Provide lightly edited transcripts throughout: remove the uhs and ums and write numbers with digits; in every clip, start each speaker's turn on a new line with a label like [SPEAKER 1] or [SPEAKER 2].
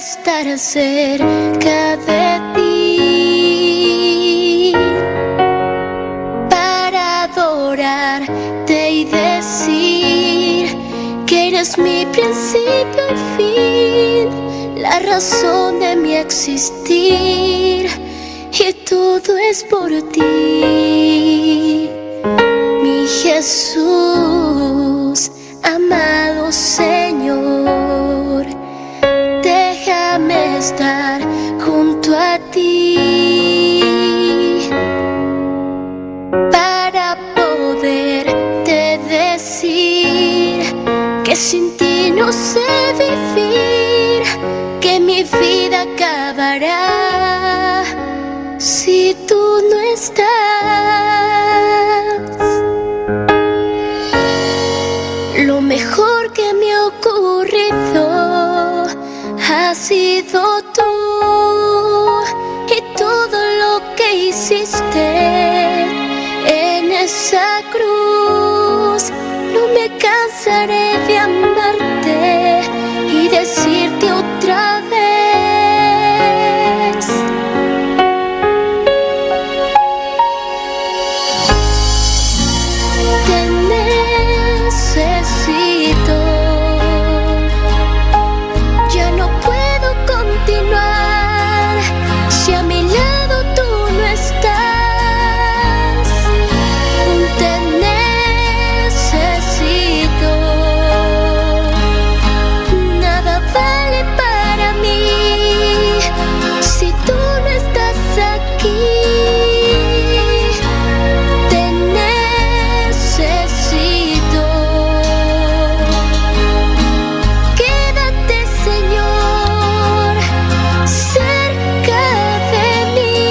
[SPEAKER 1] estar cerca de ti para adorarte y decir que eres mi principio y fin, la razón de mi existir, y todo es por ti, mi Jesús, amado Señor. Déjame estar junto a ti para poderte decir que sin ti no sé vivir, que mi vida acabará si tú no estás. Lo mejor que me ha ocurrido ha sido tú, y todo lo que hiciste en esa cruz. No me cansaré de amarte y decirte otra vez: te necesito. Ya no puedo continuar si a mi lado tú no estás. Te necesito. Nada vale para mí si tú no estás aquí. Te necesito. Quédate, Señor, cerca de mí,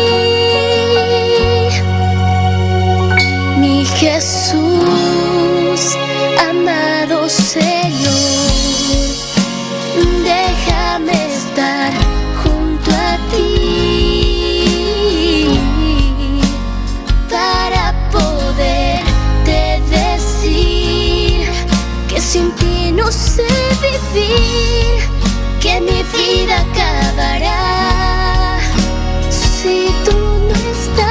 [SPEAKER 1] mi Jesús, amado Señor. Déjame estar junto a ti para poderte decir que sin ti no sé vivir, que mi vida acabará si tú no estás.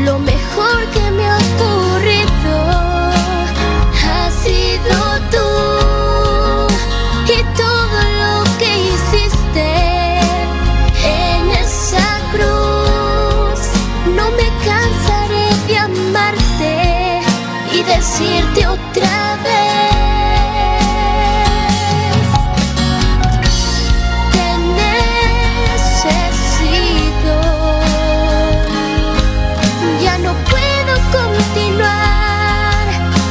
[SPEAKER 1] Lo mejor que me ha ocurrido ha sido tú, y todo lo que hiciste en esa cruz. No me cansaré de amarte y decirte otra vez: te necesito. Ya no puedo continuar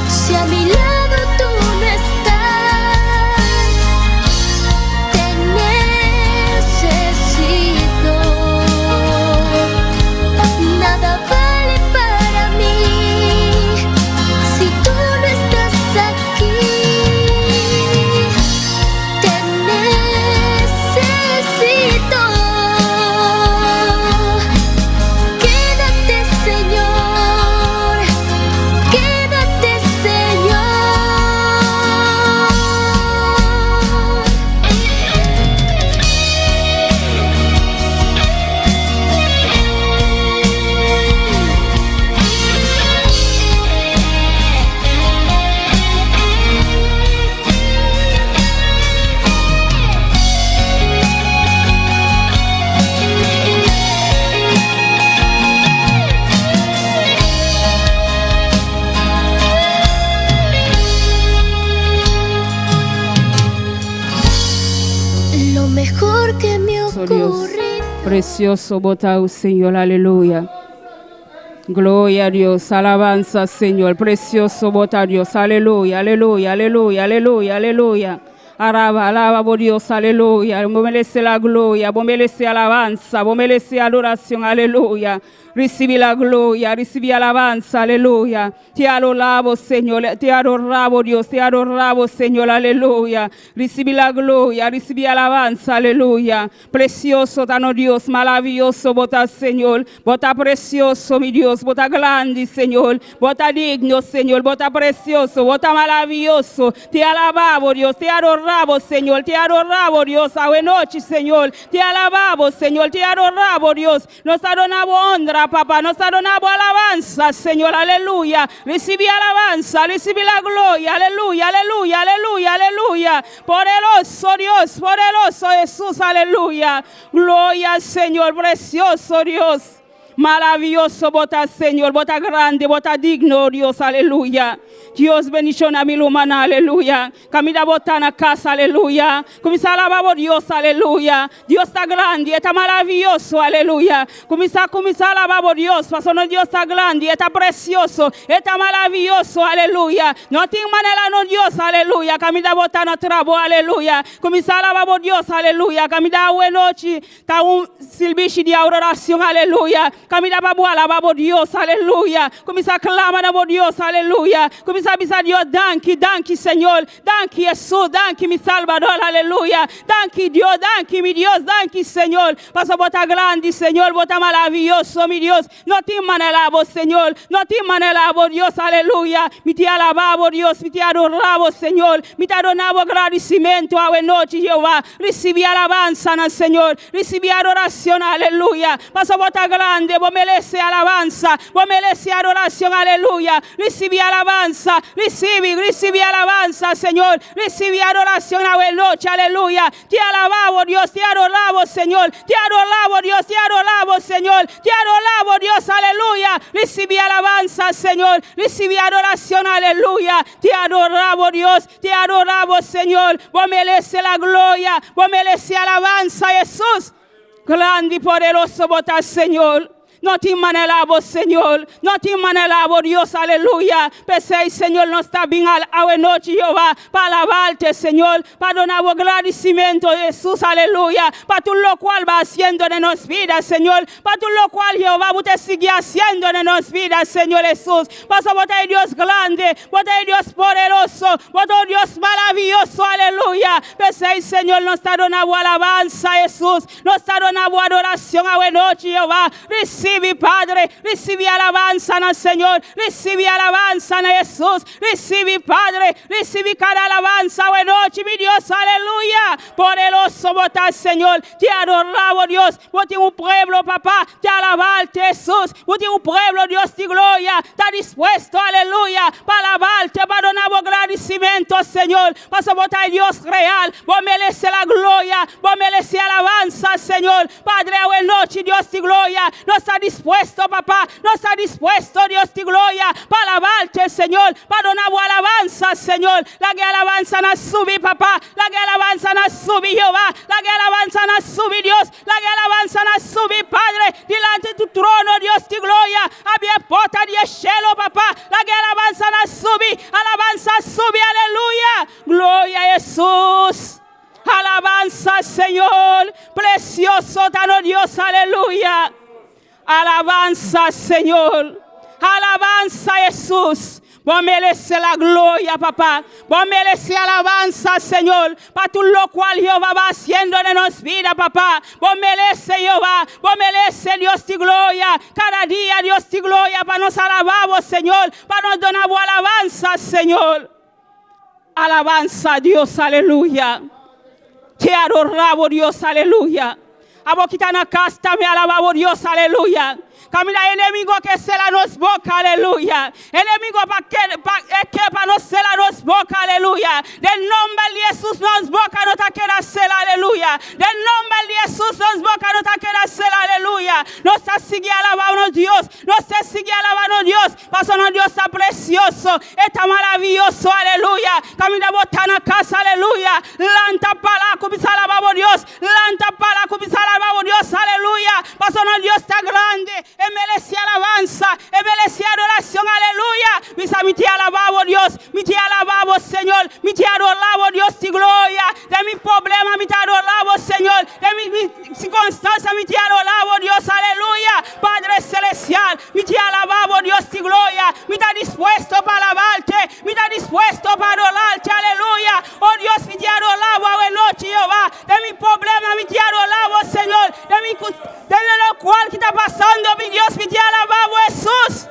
[SPEAKER 1] si a mi lado tú no estás. Te necesito. Nada vale para mí si tú no estás aquí. Te necesito. Quédate, Señor, quédate, Señor. Lo mejor que me ha ocurrido.
[SPEAKER 2] Precioso botao, Señor, aleluya. Gloria a Dios, alabanza, Señor. Precioso bota Dios, aleluya, aleluya, aleluya, aleluya, aleluya. Alaba, alaba, por Dios, aleluya. Vos merece la gloria, vos merece alabanza, vos merece adoración, aleluya. Recibe la gloria, recibe alabanza, aleluya. Te adoramos, Señor, te adoramos, Dios, te adoramos, Señor, aleluya. Recibe la gloria, recibe alabanza, aleluya. Precioso, dano Dios, maravilloso, bota, Señor, bota precioso, mi Dios, bota grande, Señor, bota digno, Señor, bota precioso, bota maravilloso. Te alabamos, Dios, te adoramos, Señor, te adoramos, Dios, a buena noche, Señor, te alabamos, Señor, te adoramos, Dios, nos adoramos honra, papá, nos adoramos alabanza, Señor, aleluya. Recibe alabanza, recibe la gloria, aleluya, aleluya, aleluya, aleluya. Poderoso Dios, poderoso Jesús, aleluya. Gloria al Señor, precioso Dios. Maravilloso, bota Señor, bota grande, bota digno, Dios, aleluya. Dios bendición a mi humana, aleluya. Camina bota en la casa, aleluya. Comienza a alabar Dios, aleluya. Dios está grande, está maravilloso, aleluya. Comienza a alabar Dios, porque Dios está grande, está precioso, está maravilloso, aleluya. No tiene manera, no Dios, aleluya. Camina bota en trabajo, aleluya. Comienza a alabar Dios, aleluya. Camina buena noche, está un servicio de adoración, aleluya. Camina babu alababo Dios, aleluya. Comienza a clamar a Dios, aleluya. Comienza a avisar Dios, danki, Señor. Danki, Jesús, danki, mi Salvador, aleluya. Danki, Dios, danki, mi Dios, danki, Señor. Paso bota grande, Señor, bota maravilloso, mi Dios. No te manelabo, Señor. No te manelabo, Dios, aleluya. Mi te alababo, Dios, mi te adorabo, Señor. Mi te adorabo agradecimiento a buena noche, Jehová. Recibí alabanza, Señor. Recibí adoración, aleluya. Paso bota grande. Vos merece alabanza, vos merece adoración, aleluya. Recibe alabanza, recibe alabanza, Señor. Recibe adoración a la noche, aleluya. Te alabamos, Dios, te adoramos, Señor. Te adoramos, Dios, te adoramos, Señor. Te adoramos, Dios, aleluya. Recibe alabanza, Señor. Recibe adoración, aleluya. Te adoramos, Dios, te adoramos, Señor. Vos merece la gloria, vos merece alabanza, Jesús. Grande y poderoso votar, Señor. No te manelabo, Señor. No te manelabo, Dios, aleluya. Pese, Señor, no está bien a la noche, Jehová, para alabarte, Señor. Para donar agradecimiento, Jesús, aleluya. Para tú lo cual va haciendo en nuestras vidas, Señor. Para tú lo cual, Jehová, usted sigue haciendo en nuestras vidas, Señor Jesús. Pasa, votar Dios grande, votar Dios poderoso, votar Dios maravilloso, aleluya. Pese, Señor, no está donando alabanza, Jesús. No está donando adoración a la noche, Jehová. Recibe, Padre, recibe alabanza en el Señor, recibe alabanza en Jesús, recibe, Padre, recibe cada alabanza hoy noche, mi Dios, aleluya. Poderoso votar, Señor, te adoramos, Dios. Vos tienes un pueblo, papá, te alabarte, Jesús. Vos tienes un pueblo, Dios, de gloria, está dispuesto, aleluya, para alabarte, para donar agradecimiento, Señor. Para votar Dios real, vos mereces la gloria, vos mereces alabanza, Señor. Padre, hoy noche, Dios de gloria, no está dispuesto, papá, no está dispuesto, Dios de gloria, para alabarte, Señor, para donar alabanza, Señor. La que alabanza nos sube, papá, la que alabanza nos sube, Jehová, la que alabanza nos sube, Dios, la que alabanza nos sube, Padre, delante de tu trono, Dios de gloria, había puerta de cielo, papá, la que alabanza nos sube, aleluya, gloria a Jesús, alabanza, Señor, precioso tan Dios, aleluya. Alabanza, Señor. Alabanza, Jesús. Vos mereces la gloria, papá. Vos mereces alabanza, Señor. Para tú lo cual Jehová va haciendo en nuestras vidas, papá. Vos mereces, Jehová. Vos mereces, Dios de gloria. Cada día, Dios de gloria, para nos alabamos, Señor. Para nos donar alabanza, Señor. Alabanza, Dios, aleluya. Te adoramos, Dios, aleluya. Abo kita na casta me alabamos Dios, aleluya. Camina enemigo que se la nos boca, aleluya. Enemigo para no se la nos boca, aleluya. Del nombre de Jesús nos boca no te queda ser, aleluya. Del nombre de Jesús nos boca no te queda ser, aleluya. No se sigue alabando Dios, no se sigue alabando Dios. Pasando Dios está precioso, está maravilloso, aleluya. Camina botana casa, aleluya. Lanta para comienza a alabar Dios, lanta para comienza a alabar Dios, aleluya. Pasando Dios está grande. Merece alabanza, merece adoración, aleluya. Mi te alabamos, Dios, mi te alabamos, Señor, mi te adoramos, Dios de gloria. De mi problema, mi te adoramos, Señor. De mi circunstancia, mi te adoramos, Dios, aleluya. Padre celestial. espiritual. Me te alabamos, Dios y gloria. Me está dispuesto para alabarte. Me está dispuesto para adorarte. Aleluya. Oh Dios, me te adoramos a noche, Jehová. De mi problema, me te adoramos, Señor. De lo cual que está pasando, mi Dios, me te alabamos, Jesús.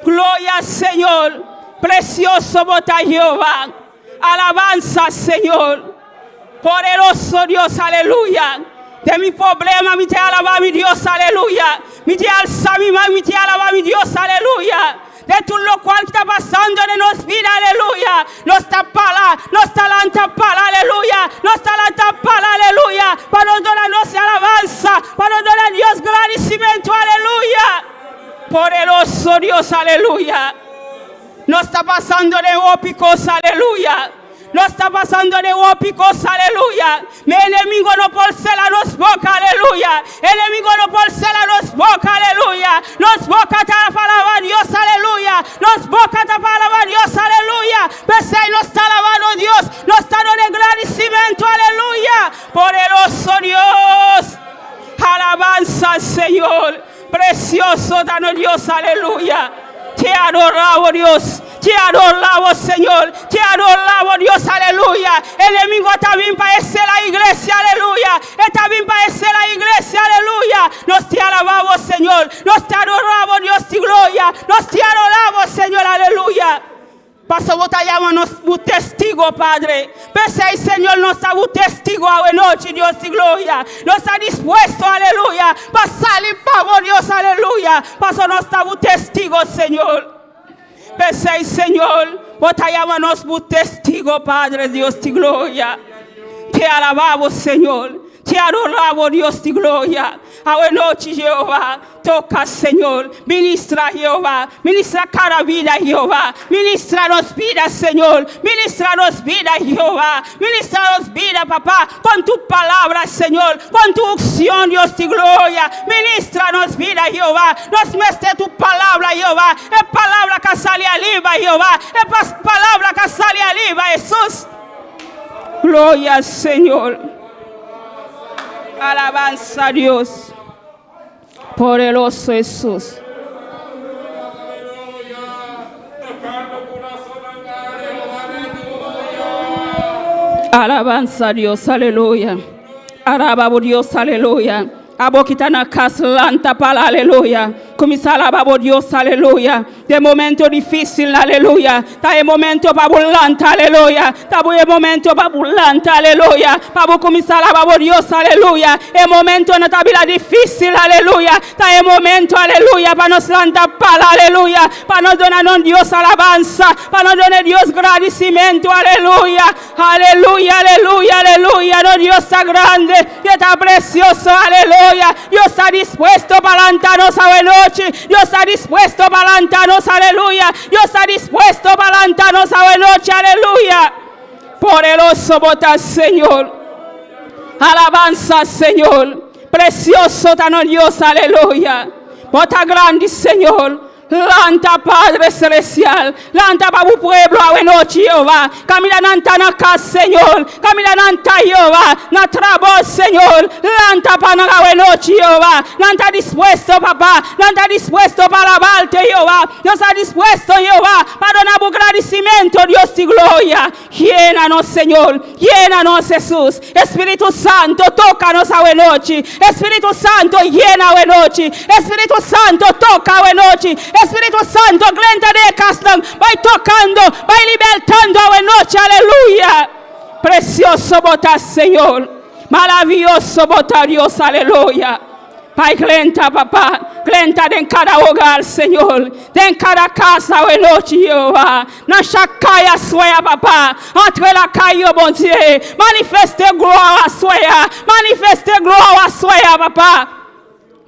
[SPEAKER 2] Gloria al Señor. Precioso bota Jehová. Alabanza, Señor. Poderoso Dios, aleluya. De mi problema, me te alaba, mi Dios, aleluya. Me te alza mi mano, me te alaba, mi Dios, aleluya. De todo lo cual está pasando en nuestra vida, aleluya. Nos tapala, nos talanta para, aleluya. Nos talanta para, aleluya. Para donarnos alabanza, para donar a Dios agradecimiento, aleluya. Poderoso Dios, aleluya. No está pasando de ópicos, aleluya. No está pasando de ópicos, aleluya. Mi enemigo no porcela nos boca, aleluya. El enemigo no porcela nos boca, aleluya. Nos boca para alabar Dios, aleluya. Nos boca para alabar Dios, aleluya. Pese no está alabando Dios, no está dando agradecimiento, aleluya. Poderoso Dios. Alabanza al Señor. Precioso dano Dios, aleluya. Te adoramos, Dios. Te adoramos, Señor. Te adoramos, Dios, aleluya. El enemigo también parece la iglesia, aleluya. Él también parece la iglesia, aleluya. Nos te alabamos, Señor. Nos te adoramos, Dios, y gloria. Nos te adoramos, Señor, aleluya. Pastor, botallamos un testigo, Padre. Pese al Señor, nos está un testigo a noche, Dios y gloria. Nos está dispuesto, aleluya. Pasar en pavo, Dios, aleluya. Pastor, nos está un testigo, Señor. Pese al Señor, botallamos un testigo, Padre, Dios y gloria. Te alabamos, Señor. Te adoramos, Dios y gloria. A noche, Jehová, toca, Señor. Ministra, Jehová. Ministra cada vida, Jehová. Ministra nos vida, Señor. Ministra nos vida, Jehová. Ministra nos vida, papá. Con tu palabra, Señor. Con tu unción, Dios y gloria. Ministra nos vida, Jehová. Nos muestre tu palabra, Jehová. Es palabra que sale arriba, Jehová. Es palabra que sale arriba, Jesús. Gloria al Señor. Alabanza a Dios. Poderoso Jesús. Alabanza a Dios, aleluya. Alabamos Dios, aleluya. Abokitana caslanta para aleluya. Comienza a alabar Dios, aleluya. De momento difícil, aleluya. Está el momento para burlante, aleluya. Está el momento para burlante, aleluya. Para comenzar a alabar Dios, aleluya. El momento no está bien difícil, aleluya. Está el momento, aleluya, para nos lanzar para, aleluya. Para nos donar a Dios alabanza. Para nos donar a Dios agradecimiento, aleluya. Aleluya, aleluya, aleluya. No, Dios está grande y está precioso, aleluya. Dios está dispuesto para levantarnos a noche. Dios está dispuesto para levantarnos, aleluya. Dios está dispuesto para levantarnos a noche, aleluya. Poderoso bota Señor. Alabanza, Señor. Precioso tan Dios, aleluya. Bota grande, Señor. Lanta, Padre Celestial. Lanta para tu pueblo a noche, Jehová. Camina nanta na casa, Señor. Camina nanta, Jehová. Na trabajo, Señor. Lanta para la noche, Jehová. Lanta dispuesto, papá. Lanta dispuesto para alabarte, Jehová. Dios está dispuesto, Jehová, para dar un agradecimiento, Dios y gloria. Llénanos, Señor. Llénanos, Jesús. Espíritu Santo, tócanos a noche. Espíritu Santo, llena a noche. Espíritu Santo, toca a noche. Espíritu Santo, glenda de castan, vai tocando, vai libertando a noche, aleluya. Precioso bota, Señor. Maravilloso bota, Dios, aleluya. Pai, glenta, papá, glenta en cada hogar, Señor. En cada casa, a noche, Jehová. Na chacaya suya, papá. Entre la calle, bon Dieu. Manifeste gloria suya. Manifeste gloria suya, papá.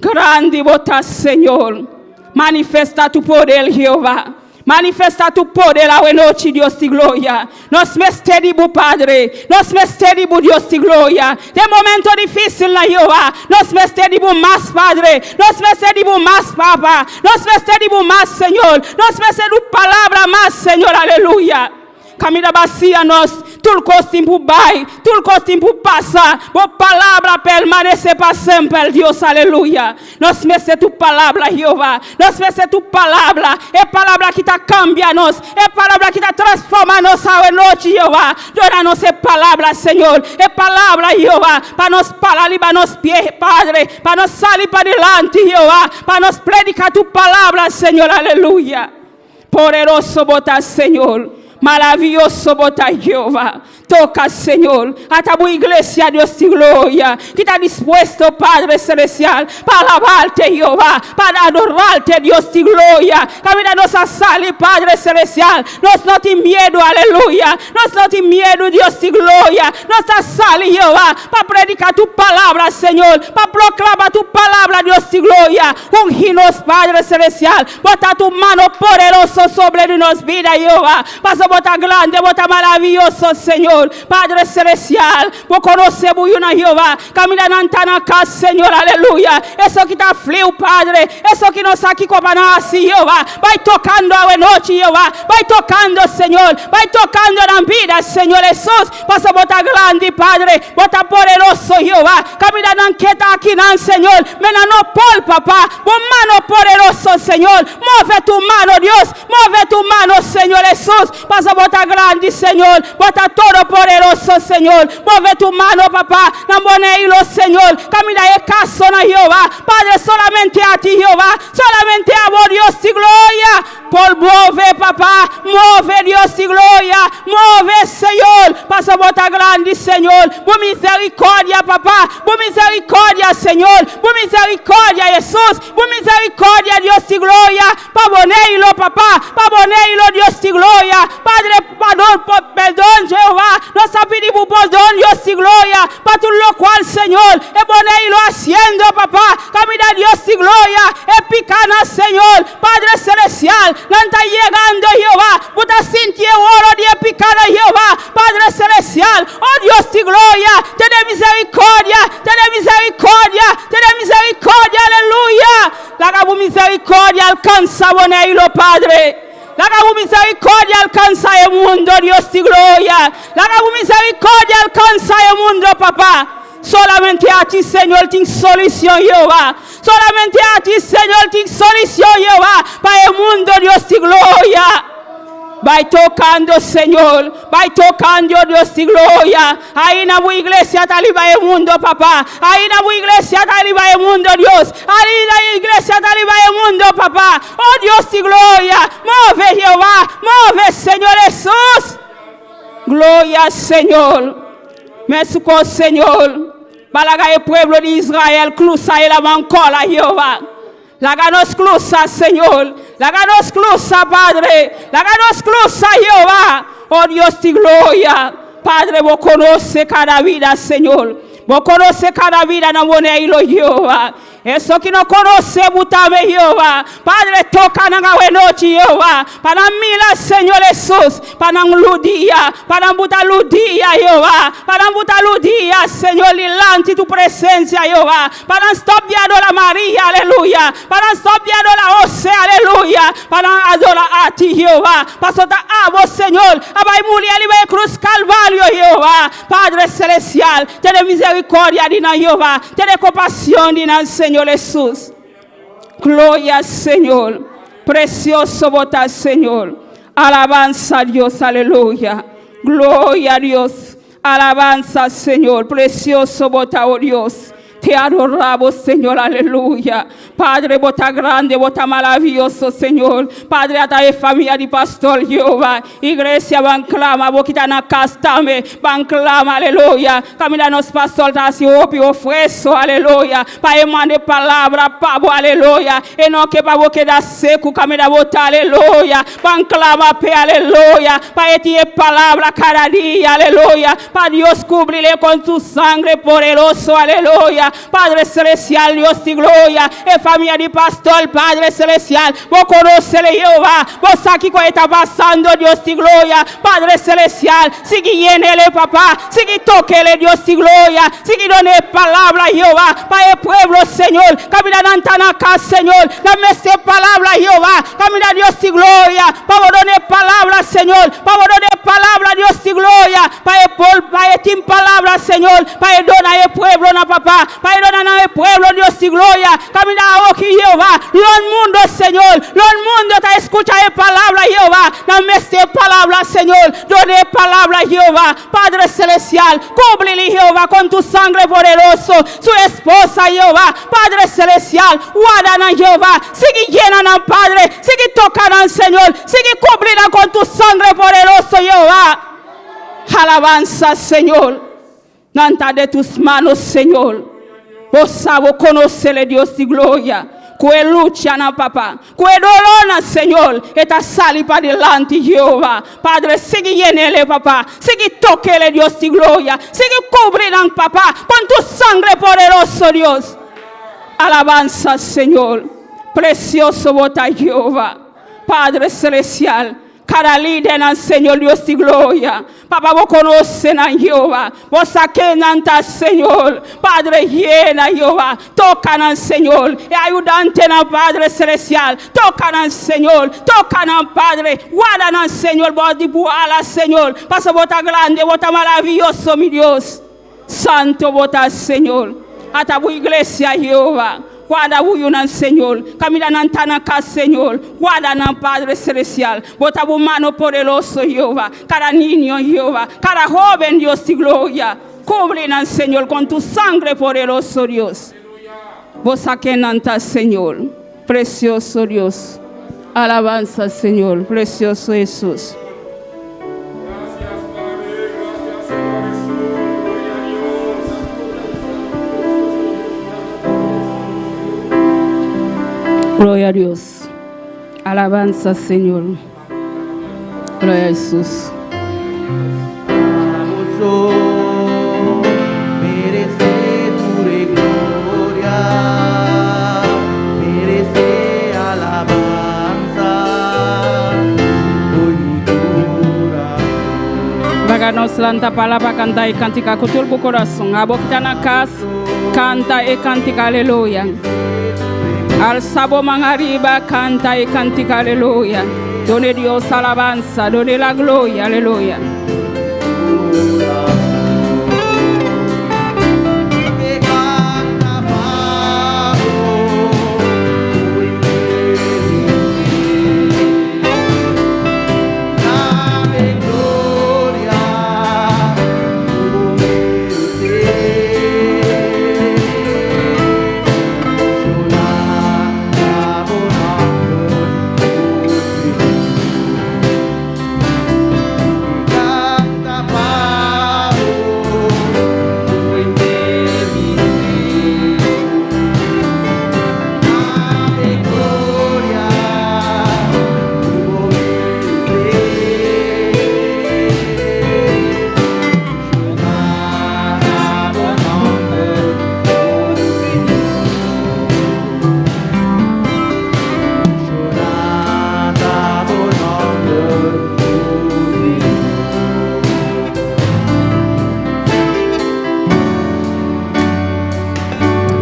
[SPEAKER 2] Grande bota, Señor. Manifesta tu poder, Jehová. Manifesta tu poder a noche, Dios y gloria. Nos mesteribu, Padre. Nos mesteribu, Dios y gloria. De momento difícil, Jehová. Nos mesteribu más, Padre. Nos mesteribu más, Papa. Nos mesteribu más, Señor. Nos mesteribu palabra más, Señor. Aleluya. Camina vacía nos tout le costume pour bail, tout le costume pour passer. Vos palabras permanecen para siempre, Dios, aleluya. Nos mece tu palabra, Jehová. Nos mece tu palabra. Es palabra que te cambia nos. Es palabra que te transforma nos a noche, Jehová. Dónanos esa palabra, Señor. Es palabra, Jehová. Para nos parar y para nos pies, Padre. Para nos salir para adelante, Jehová. Para nos predicar tu palabra, Señor, aleluya. Poderoso botas, Señor. Maravilloso botas, Jehová. Toca, Señor, a tu iglesia, Dios de gloria, que está dispuesto, Padre celestial, para alabarte, Jehová, para adorarte, Dios de gloria. Camínanos a salir, Padre celestial. Nos no tiene miedo, aleluya. Nos no tiene miedo, Dios de gloria. Nos a salir, Jehová, para predicar tu palabra, Señor, para proclamar tu palabra, Dios de gloria. Unginos, Padre celestial. Bota tu mano poderosa sobre nuestras vidas, Jehová. Pasa bota grande, bota maravilloso, Señor. Padre celestial, vos conocemos una Jehová, camina en casa, Señor, aleluya. Eso que está frío, Padre, eso que nos aquí como así, Jehová, vai tocando a noche, Jehová, vai tocando, Señor, vai tocando en la vida, Señor Jesús. Pasa bota grande, Padre, bota poderoso, Jehová, camina en quieta aquí, Señor, mena no por papá, vos mano poderoso, Señor, mueve tu mano, Dios, mueve tu mano, Señor Jesús. Pasa bota grande, Señor, bota todo poderoso, Señor. Mueve tu mano, papá. Namboneilo, Señor. Camina en caso, na Jehová. Padre, solamente a ti, Jehová. Solamente a vos, Dios de gloria. Por mueve, papá. Mueve, Dios de gloria. Mueve, Señor. Pasa bota grande, Señor. Por misericordia, papá. Por misericordia, Señor. Por misericordia, Jesús. Por misericordia, Dios de gloria. Paboneilo, papá. Paboneilo, Dios de gloria. Padre, perdón, Jehová. Nos pedimos perdón, Dios de gloria. Para todo lo cual, Señor, es ponerlo haciendo, papá. Camina, Dios de gloria. Es picana, Señor. Padre celestial. No está llegando, Jehová. Puta sintiendo oro de picana, Jehová. Padre celestial. Oh, Dios de gloria. Ten misericordia. Ten misericordia. Ten misericordia. Aleluya. La misericordia alcanza ponerlo, Padre. La misericordia alcanza el mundo, Dios de gloria. La misericordia alcanza el mundo, papá. Solamente a ti, Señor, tienes solución, Jehová. Solamente a ti, Señor, tienes solución, Jehová. Para el mundo, Dios de gloria. Vai tocando, Señor. Vai tocando, Dios de gloria. Ahí en la iglesia está arriba el mundo, papá. Ahí en la iglesia está arriba el mundo, Dios. Ahí en la iglesia está arriba el mundo, papá. Oh, Dios de gloria. Mueve, Jehová. Mueve, Señor Jesús. Gloria, Señor. Merciful, Señor. Balaga el pueblo de Israel. Cruza la mancola, Jehová. Láganos cruza, Señor. Láganos cruza, Padre. Láganos cruza, Jehová. Oh, Dios de gloria. Padre, vos conoce cada vida, Señor. Vos conoce cada vida, no moneilo, Jehová. Eso que no conoce, butame, Jehová. Padre, toca en la noche, Jehová. Para mí, Señor Jesús. Para ludía. Para butar ludía, Jehová. Para butar ludía, Señor, delante tu presencia, Jehová. Para stop viendo la María, aleluya. Para stop viendo la José, aleluya. Para adorar a ti, Jehová. Para soltar a vos, Señor. A mujer y cruz Calvario, Jehová. Padre celestial, ten misericordia, dina, Jehová. Ten compasión, dina, Señor Jesús. Gloria, Señor. Precioso botas, Señor. Alabanza a Dios, aleluya. Gloria a Dios. Alabanza, Señor. Precioso botas, oh Dios. Te adoramos, Señor, aleluya. Padre, bota grande, bota maravilloso, Señor. Padre, a la familia de pastor Jehová. Iglesia, van clama, boquita na castame, van clama, aleluya. Camina nos pastor, así opio, ofrezo, aleluya. Pa emane palabra, pavo, aleluya. E no que pa boque da seco, camina bota, aleluya. Van clama, pe, aleluya. Pa etie palabra cada día, aleluya. Pa Dios cubrirle con tu sangre poderoso, aleluya. Padre celestial, Dios de gloria, familia de pastor, Padre celestial, vos conocele, Jehová, vos aquí que está pasando, Dios de gloria, Padre celestial, sigue llénele, papá, sigue toquele, Dios de gloria, sigue done palabra, Jehová, para el pueblo, Señor, camina en acá, Señor, dame esta palabra, Jehová, camina, Dios de gloria, para donar palabra, Señor, para donar palabra, Dios de gloria, para para esta palabra, Señor. Perdona el pueblo, no, papá. Perdona el pueblo, Dios y gloria. Camina aquí, Jehová. Los mundo, Señor. Los mundo te escucha la palabra, Jehová. Dame esta palabra, Señor. Done palabra, Jehová. Padre celestial, cúbrele, Jehová, con tu sangre poderoso. Su esposa, Jehová. Padre celestial, guarda, Jehová. Sigue llena, Padre. Sigue tocando, Señor. Sigue cubriendo con tu sangre poderoso, Jehová. Alabanza, Señor. Nanta de tus manos, Señor. Vos sabes conocerle, Dios de gloria. Que lucha, papá. Que dolor, Señor. Esta sali para adelante, Jehová. Padre, sigue llenele, papá. Sigue toquele, Dios de gloria. Sigue cubriendo, papá, con tu sangre poderoso, Dios. Alabanza, Señor. Precioso vota, Jehová. Padre celestial. Cada líder, Señor, Dios de gloria. Papá, vos conocen a Jehová. Vos saquen anta, Señor. Padre, llena, Jehová. Tocan, Señor. Y ayudante, Padre celestial. Tocan, Señor. Tocan, Padre. Guardan, Señor. Vos dibuala, Señor. Pasa, vota grande, vota maravilloso, mi Dios. Santo, vota, Señor. Hasta tu iglesia, Jehová. Guarda huyu, Señor. Camina nantanaka, Señor. Guarda, Padre celestial. Bota tu mano poderoso, Jehová. Cada niño, Jehová. Cada joven, Dios de gloria. Cubre, Señor, con tu sangre poderoso, Dios. Vos saquen, Señor. Precioso Dios. Alabanza, Señor. Precioso Jesús. Gloria a Dios. Alabanza, Señor. Gloria a Jesús.
[SPEAKER 3] Merece tu gloria, merece alabanza, hoy mi corazón.
[SPEAKER 2] Baganos lanta palabra canta y cantica con tu corazón. Abokitana cas canta y cantica, aleluya. Al sabo mangariba canta y cantica, aleluya. Done Dios alabanza, done la gloria, aleluya.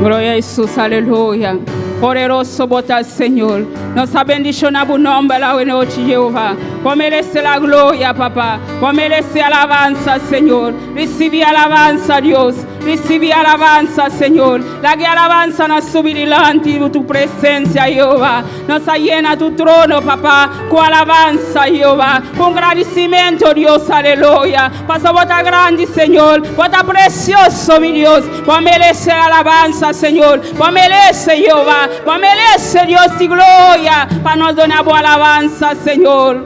[SPEAKER 2] Gloria a Jesús, aleluya. Poderoso bota, Señor. Nos bendiciona tu nombre la noche, Jehová. Vos merece la gloria, papá. Vos merece alabanza, Señor. Recibe alabanza, Dios. Recibe alabanza, Señor. La que alabanza nos subir delante de tu presencia, Jehová. Nos llena tu trono, papá, con alabanza, Jehová. Con agradecimiento, Dios, aleluya. Pasa bota grande, Señor. Bota precioso, mi Dios. Vos merece alabanza, Señor. Vos merece, Jehová. Vos merece, Dios de gloria. Para nos donar boa alabanza, Señor.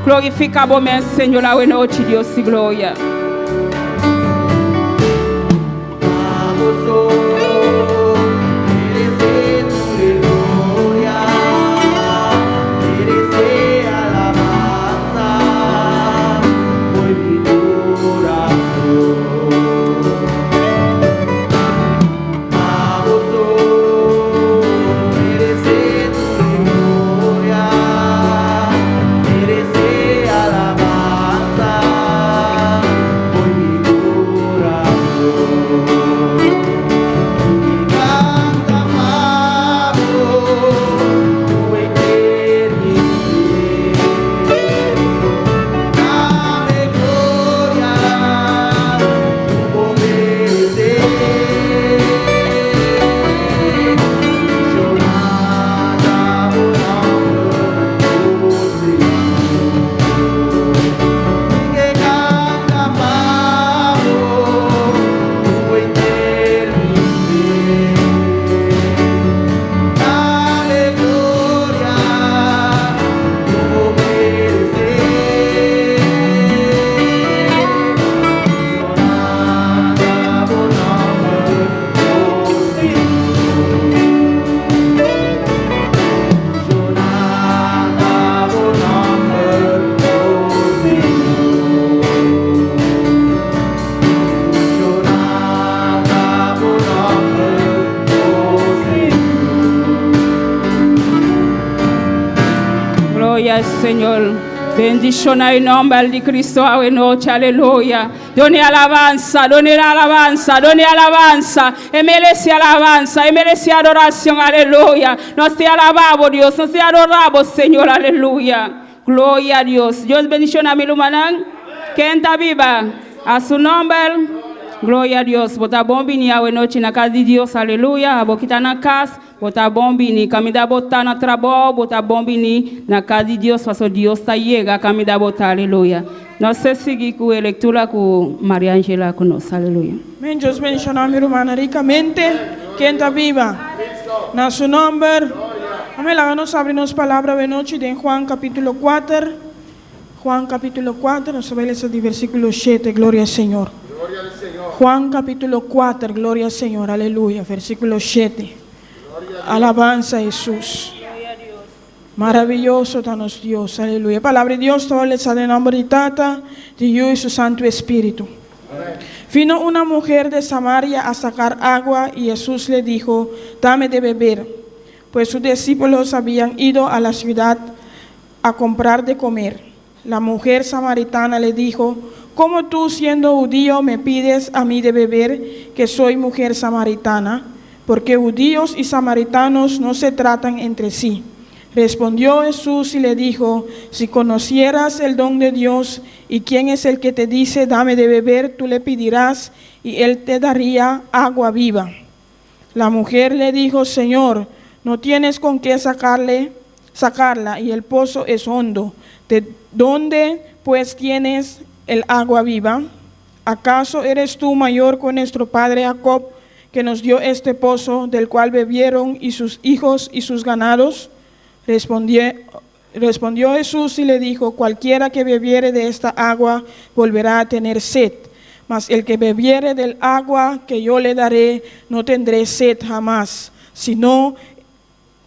[SPEAKER 2] Glorifica vos, Señor, la noche, Dios de gloria.
[SPEAKER 3] Merece tu gloria, merece alabanza, hoy mi corazón. Merece tu gloria, merece alabanza.
[SPEAKER 2] Bendición al nombre de Cristo a noche, aleluya. Done alabanza, done alabanza, done alabanza. Y merece alabanza, y merece adoración, aleluya. Nos te alabamos, Dios, nos te adoramos, Señor, aleluya. Gloria a Dios. Dios bendición a mi lumanán. Que está viva. A su nombre. Gloria a Dios. Bota bombini a noche na casa de Dios, aleluya. A boquita na casa. Bota bombini. Camida bota na trabalho. Bota bombini na casa de Dios. Faço Dios está llega. Camida bota, aleluya. Nós seguimos com a leitura com Maria Angela conosco, aleluya.
[SPEAKER 4] Amén. Dios bendicionó a mi hermana ricamente. ¿Quién está viva? Na su nombre. Amén. Háganos abrirnos palabra de noche de Juan capítulo 4. Juan capítulo 4. Nos va a leer el versículo 7. Gloria al Señor. Juan capítulo 4. Gloria al Señor. Aleluya. Versículo 7. Alabanza a Jesús. Maravilloso danos Dios. Aleluya. Palabra de Dios. Todo les en nombre de Tata, de Dios y su Santo Espíritu. Vino una mujer de Samaria a sacar agua y Jesús le dijo: dame de beber, pues sus discípulos habían ido a la ciudad a comprar de comer. La mujer samaritana le dijo: ¿cómo tú, siendo judío, me pides a mí de beber, que soy mujer samaritana? Porque judíos y samaritanos no se tratan entre sí. Respondió Jesús y le dijo: si conocieras el don de Dios y quién es el que te dice dame de beber, tú le pedirás y él te daría agua viva. La mujer le dijo: Señor, no tienes con qué sacarla y el pozo es hondo. ¿De dónde pues tienes el agua viva? ¿Acaso eres tú mayor que nuestro padre Jacob, que nos dio este pozo, del cual bebieron y sus hijos y sus ganados? Respondió Jesús y le dijo: cualquiera que bebiere de esta agua volverá a tener sed, mas el que bebiere del agua que yo le daré no tendré sed jamás, sino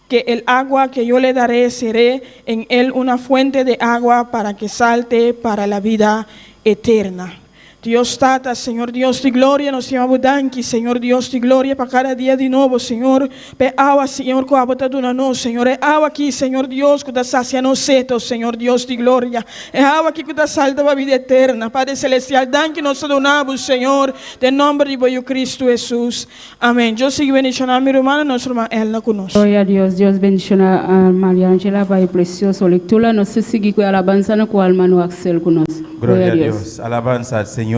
[SPEAKER 4] que el agua que yo le daré seré en él una fuente de agua para que salte para la vida eterna. Dios Tata, Señor Dios de gloria, nos llamamos danki, Señor Dios de gloria, para cada día de nuevo, Señor. Pe agua, Señor, que abota de no, Señor. Es agua aquí, Señor Dios, que da sacia no seto, Señor Dios de gloria. Es agua aquí que da salta para vida eterna. Padre Celestial, danki nos donamos, Señor, de nombre de Cristo Jesús. Amén. Yo sigo bendicionando a mi hermana, nuestra hermana Elna conosco.
[SPEAKER 2] Gloria a Dios. Dios bendicionar a Maria Angela para a preciosa lectura. Nós seguimos com a alabança com o hermano Axel conosco.
[SPEAKER 5] Glória a Deus. Alabança ao Senhor.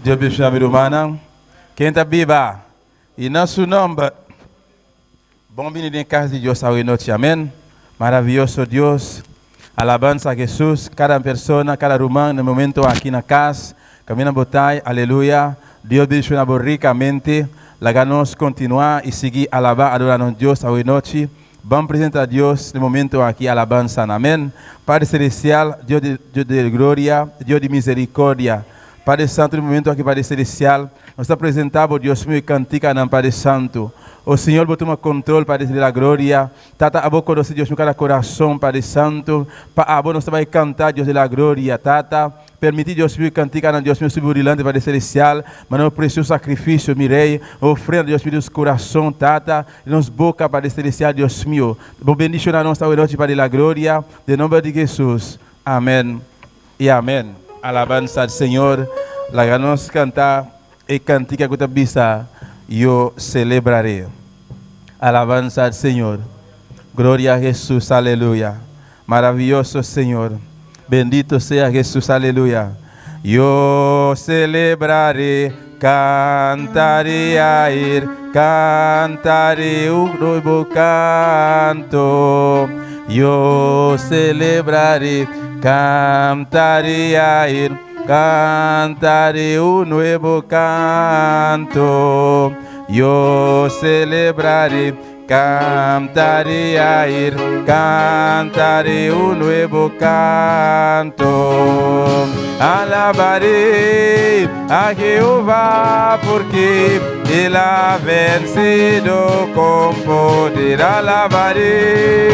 [SPEAKER 5] Deus bendiga a minha irmã. Quem está viva? E nosso nome. Bom vindo em casa de Deus hoje noite. Amém. Maravilhoso Deus. Alabança a Jesus. Cada pessoa, cada irmão, no momento aqui na casa. Caminha botai. Aleluia. Deus bendiga ricamente. Laganos continuar e seguir alabar, adorar a Deus hoje noite. Vamos apresentar a Deus no momento aqui, alabança. Amém. Padre Celestial, Deus de glória, Deus de misericórdia. Padre Santo, no momento aqui, Padre Celestial, nós apresentamos, Deus meu, cantica no Padre Santo. O Senhor botou um controle, Padre da glória. Tata, a boca de Deus no cada coração, Padre Santo. A boca nós vai cantar, Deus da glória. Tata, permitir, Deus meu, cantica no Deus meu, suburilante, Padre Celestial. Mas no precioso sacrifício, mirei, ofrenda, Deus meu, do coração, Tata. E nos boca, Padre Celestial, Deus meu. Bom bendição na nossa noite, Padre da glória. De nome de Jesus. Amém e amém. Alabança ao Senhor. Lá nós cantar e cantica que bisa, eu celebrarei. Alabanza al Señor. Gloria a Jesús, aleluya. Maravilloso Señor. Bendito sea Jesús, aleluya. Yo celebraré, cantaré a él, cantaré un nuevo canto. Yo celebraré, cantaré a él, cantaré un nuevo canto. Yo celebraré, cantaré a él, cantaré un nuevo canto. Alabaré a Jehová porque Él ha vencido con poder. Alabaré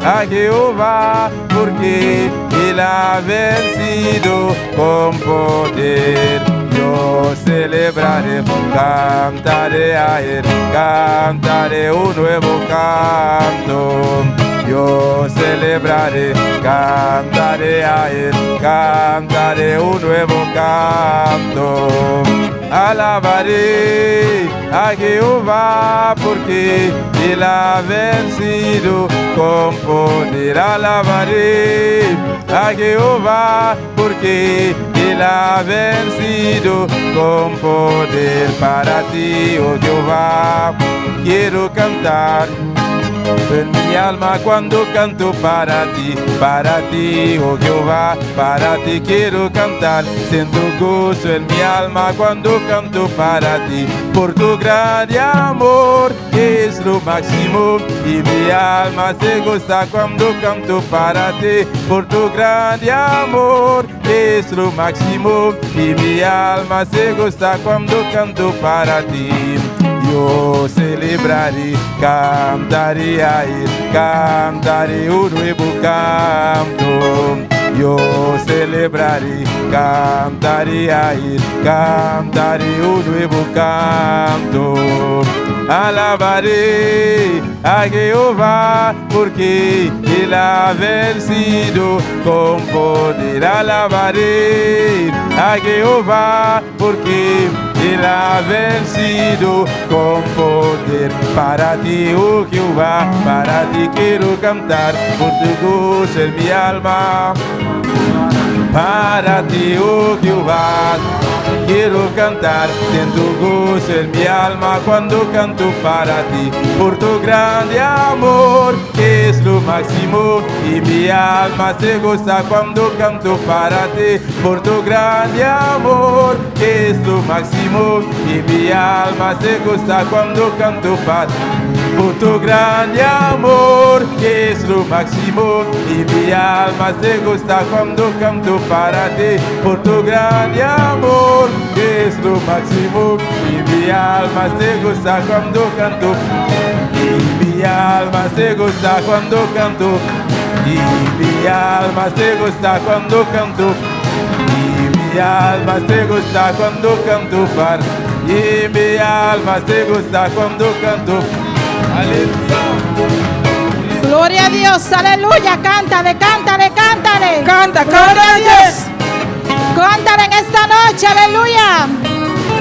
[SPEAKER 5] a Jehová porque Él ha vencido con poder. Yo celebraré, cantaré a él, cantaré un nuevo canto. Yo celebraré, cantaré a Él, cantaré un nuevo canto. Alabaré a Jehová porque Él ha vencido con poder. Alabaré a Jehová porque Él ha vencido con poder. Para ti, oh Jehová, quiero cantar en mi alma cuando canto para ti, oh Jehová, para ti quiero cantar. Siento gozo en mi alma cuando canto para ti, por tu grande amor que es lo máximo. Y mi alma se goza cuando canto para ti, por tu grande amor que es lo máximo. Y mi alma se goza cuando canto para ti. Yo celebraré, cantaré a Él, cantaré un nuevo canto. Yo celebraré, cantaré a Él, cantaré un nuevo canto. Alabaré a Jehová porque Él ha vencido con poder. Alabaré a Jehová porque Él ha vencido con poder. Para ti, oh Jehová, para ti quiero cantar, por tu gozo en mi alma. Para ti, oh Jehová, quiero cantar, siento gozo en mi alma cuando canto para ti, por tu grande amor que es lo máximo. Y mi alma se goza cuando canto para ti, por tu grande amor que es lo máximo. Y mi alma se goza cuando canto para ti, por tu grande amor que es lo máximo. Y mi alma se goza cuando canto para ti, por tu grande amor que es lo máximo. Y mi alma se goza cuando canto, y mi alma se goza cuando canto, y mi alma se goza cuando canto, y mi alma se goza cuando canto para, y mi alma se goza cuando canto. Aleluya.
[SPEAKER 6] Gloria a Dios, aleluya, cántale, cántale, cántale.
[SPEAKER 4] Canta,
[SPEAKER 6] Gloria
[SPEAKER 4] canta
[SPEAKER 6] a Dios. Cántale en esta noche, aleluya.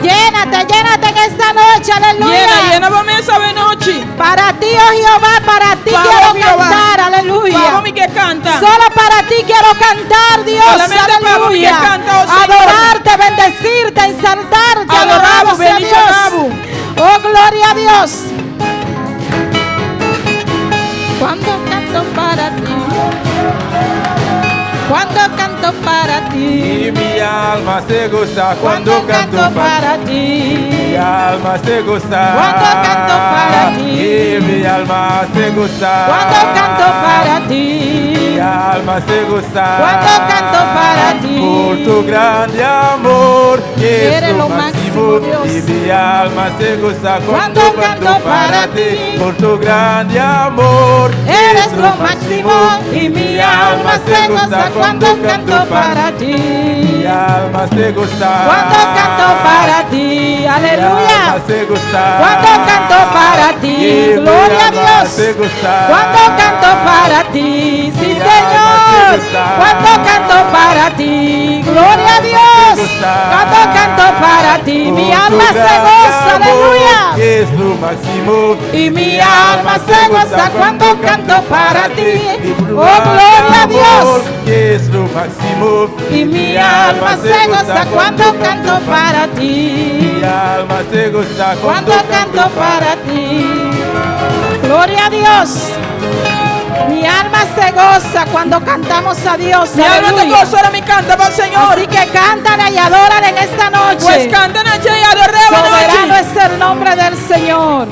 [SPEAKER 6] Llénate, llénate en esta noche, aleluya.
[SPEAKER 4] Llena, llena para mí esa noche.
[SPEAKER 6] Para ti, oh Jehová, para ti
[SPEAKER 4] Vamos,
[SPEAKER 6] quiero
[SPEAKER 4] Jehová.
[SPEAKER 6] cantar, aleluya.
[SPEAKER 4] Vamos, mi que canta.
[SPEAKER 6] Solo para ti quiero cantar, Dios,
[SPEAKER 4] Solamente para mí que
[SPEAKER 6] aleluya.
[SPEAKER 4] canta, oh Señor.
[SPEAKER 6] Adorarte, bendecirte, exaltarte,
[SPEAKER 4] Adoramos,
[SPEAKER 6] alabado sea
[SPEAKER 4] bendicho
[SPEAKER 6] Dios.
[SPEAKER 4] alabo.
[SPEAKER 6] Oh, gloria a Dios. Cuando canto para ti, cuando canto para ti,
[SPEAKER 5] Y mi alma se goza cuando canto para ti. Mi
[SPEAKER 6] ti.
[SPEAKER 5] alma se goza
[SPEAKER 6] Cuando canto para ti.
[SPEAKER 5] Y mi alma se goza
[SPEAKER 6] Cuando canto para
[SPEAKER 5] Mi
[SPEAKER 6] ti,
[SPEAKER 5] alma se goza
[SPEAKER 6] Cuando canto para ti.
[SPEAKER 5] Por tu grande amor que
[SPEAKER 6] Eres
[SPEAKER 5] es
[SPEAKER 6] lo máximo, Dios.
[SPEAKER 5] Y mi alma se goza
[SPEAKER 6] Cuando canto para ti.
[SPEAKER 5] Por tu grande amor que
[SPEAKER 6] eres
[SPEAKER 5] es
[SPEAKER 6] lo máximo. Y mi alma se goza cuando canto para
[SPEAKER 5] Mi
[SPEAKER 6] ti.
[SPEAKER 5] alma se goza
[SPEAKER 6] Cuando canto para ti,
[SPEAKER 5] Mi alma
[SPEAKER 6] aleluya.
[SPEAKER 5] se goza
[SPEAKER 6] Cuando canto para ti,
[SPEAKER 5] Y mi
[SPEAKER 6] gloria a
[SPEAKER 5] alma se
[SPEAKER 6] Dios.
[SPEAKER 5] goza
[SPEAKER 6] Cuando canto para ti, sí
[SPEAKER 5] Mi alma
[SPEAKER 6] Señor.
[SPEAKER 5] se goza.
[SPEAKER 6] Cuando canto para ti, gloria a Dios. Cuando canto para ti, mi
[SPEAKER 5] Por tu
[SPEAKER 6] alma se
[SPEAKER 5] grande
[SPEAKER 6] goza,
[SPEAKER 5] amor,
[SPEAKER 6] aleluya.
[SPEAKER 5] que es lo máximo.
[SPEAKER 6] Y mi alma se goza cuando canto para ti.
[SPEAKER 5] Y por tu
[SPEAKER 6] Oh,
[SPEAKER 5] grande
[SPEAKER 6] gloria a
[SPEAKER 5] amor,
[SPEAKER 6] Dios.
[SPEAKER 5] que es lo máximo.
[SPEAKER 6] Y mi alma se goza cuando canto para
[SPEAKER 5] Mi
[SPEAKER 6] ti.
[SPEAKER 5] alma se goza
[SPEAKER 6] Cuando canto para ti. Gloria a Dios. Mi alma se goza cuando cantamos a Dios.
[SPEAKER 4] Mi alma te
[SPEAKER 6] Aleluya.
[SPEAKER 4] goza, ahora mi canta para el Señor.
[SPEAKER 6] Así que cántale y adórale en esta noche.
[SPEAKER 4] Pues canten allí y adoremos
[SPEAKER 6] Soberano
[SPEAKER 4] noche.
[SPEAKER 6] es el nombre del Señor.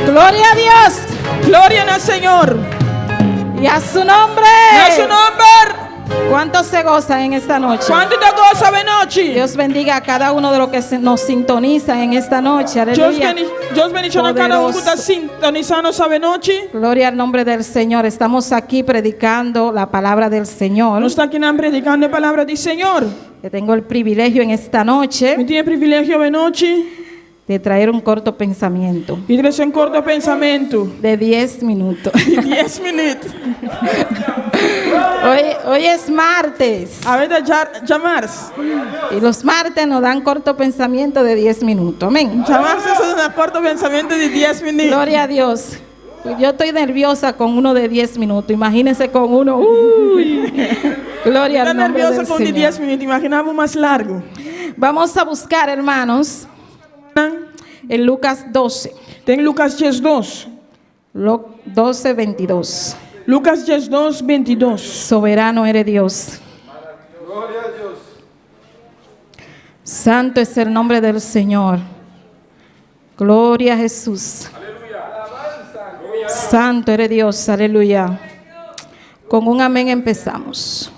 [SPEAKER 6] Gloria a Dios
[SPEAKER 4] Gloria al Señor.
[SPEAKER 6] y a su nombre.
[SPEAKER 4] A su nombre.
[SPEAKER 6] ¿Cuántos se gozan en esta noche?
[SPEAKER 4] ¿Cuánto te goza de noche?
[SPEAKER 6] Dios bendiga a cada uno de los que nos sintonizan en esta noche. Aleluya.
[SPEAKER 4] Dios bendiga a cada uno que está
[SPEAKER 6] Poderoso.
[SPEAKER 4] sintonizando esa noche.
[SPEAKER 6] Gloria al nombre del Señor. Estamos aquí predicando la palabra del Señor.
[SPEAKER 4] No está aquí predicando la palabra del Señor.
[SPEAKER 6] Que tengo el privilegio en esta noche
[SPEAKER 4] Me tiene privilegio de noche
[SPEAKER 6] de traer un corto pensamiento
[SPEAKER 4] e trazer um curto pensamento
[SPEAKER 6] de 10 minutos.
[SPEAKER 4] de 10 minutos.
[SPEAKER 6] Hoy es martes
[SPEAKER 4] A ver, já março.
[SPEAKER 6] y los martes nos dan corto pensamiento de 10 minutos. Amén.
[SPEAKER 4] Já março é um curto pensamento de 10 minutos.
[SPEAKER 6] Gloria a Dios. Yo estoy nerviosa con uno de 10 minutos. Imagínense con uno. Uy. Gloria
[SPEAKER 4] Está
[SPEAKER 6] al nombre
[SPEAKER 4] nervioso
[SPEAKER 6] del
[SPEAKER 4] com de
[SPEAKER 6] Señor.
[SPEAKER 4] 10 minutos, imaginava mais largo.
[SPEAKER 6] Vamos a buscar, hermanos, en Lucas 12,
[SPEAKER 4] Tem Lucas 12.
[SPEAKER 6] 12, 22.
[SPEAKER 4] Lucas 12, 22.
[SPEAKER 6] Soberano eres Dios. Santo es el nombre del Señor. Gloria a Jesús. Santo eres Dios. Aleluya. Con un amén empezamos.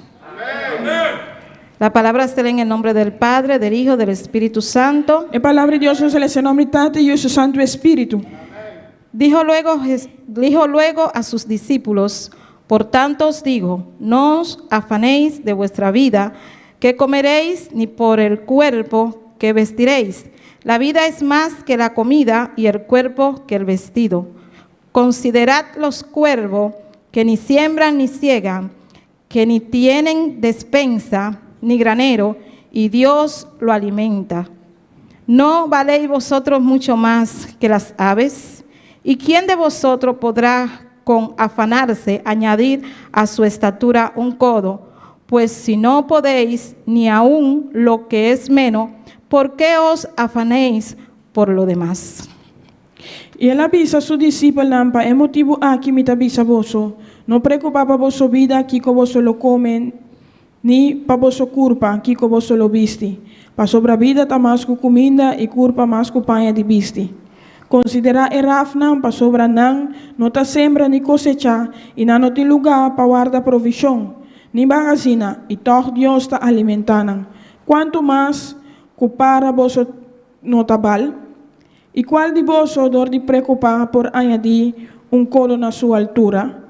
[SPEAKER 6] La palabra se lee en el nombre del Padre, del Hijo, del Espíritu Santo.
[SPEAKER 4] A palavra de Deus nos lê em nome do Tata e o seu Santo Espírito.
[SPEAKER 6] Dijo luego a sus discípulos: por tanto os digo, no os afanéis de vuestra vida, que comeréis, ni por el cuerpo que vestiréis. La vida es más que la comida y el cuerpo que el vestido. Considerad los cuervos, que ni siembran ni ciegan, que ni tienen despensa ni granero, y Dios lo alimenta. ¿No valéis vosotros mucho más que las aves? ¿Y quién de vosotros podrá con afanarse añadir a su estatura un codo? Pues si no podéis ni aun lo que es menos, ¿por qué os afanéis por lo demás?
[SPEAKER 4] E ele avisa a seus discípulos, nampa, é motivo aqui me avisa vosso. Não preocupava vossa vida aqui que vosso lo comem, ni para vosso corpo aqui que vosso lo viste. Para sobre a vida está mais com comida e corpo mais com panha de viste. Considerar errafnan para sobre nan, não está sembra ni cosecha, e não tem lugar para guardar provisão, ni bagazina, e toch Deus está alimentando. Quanto mais para vosso notabal, e qual de vosso dor de preocupar por añadir codo na sua altura?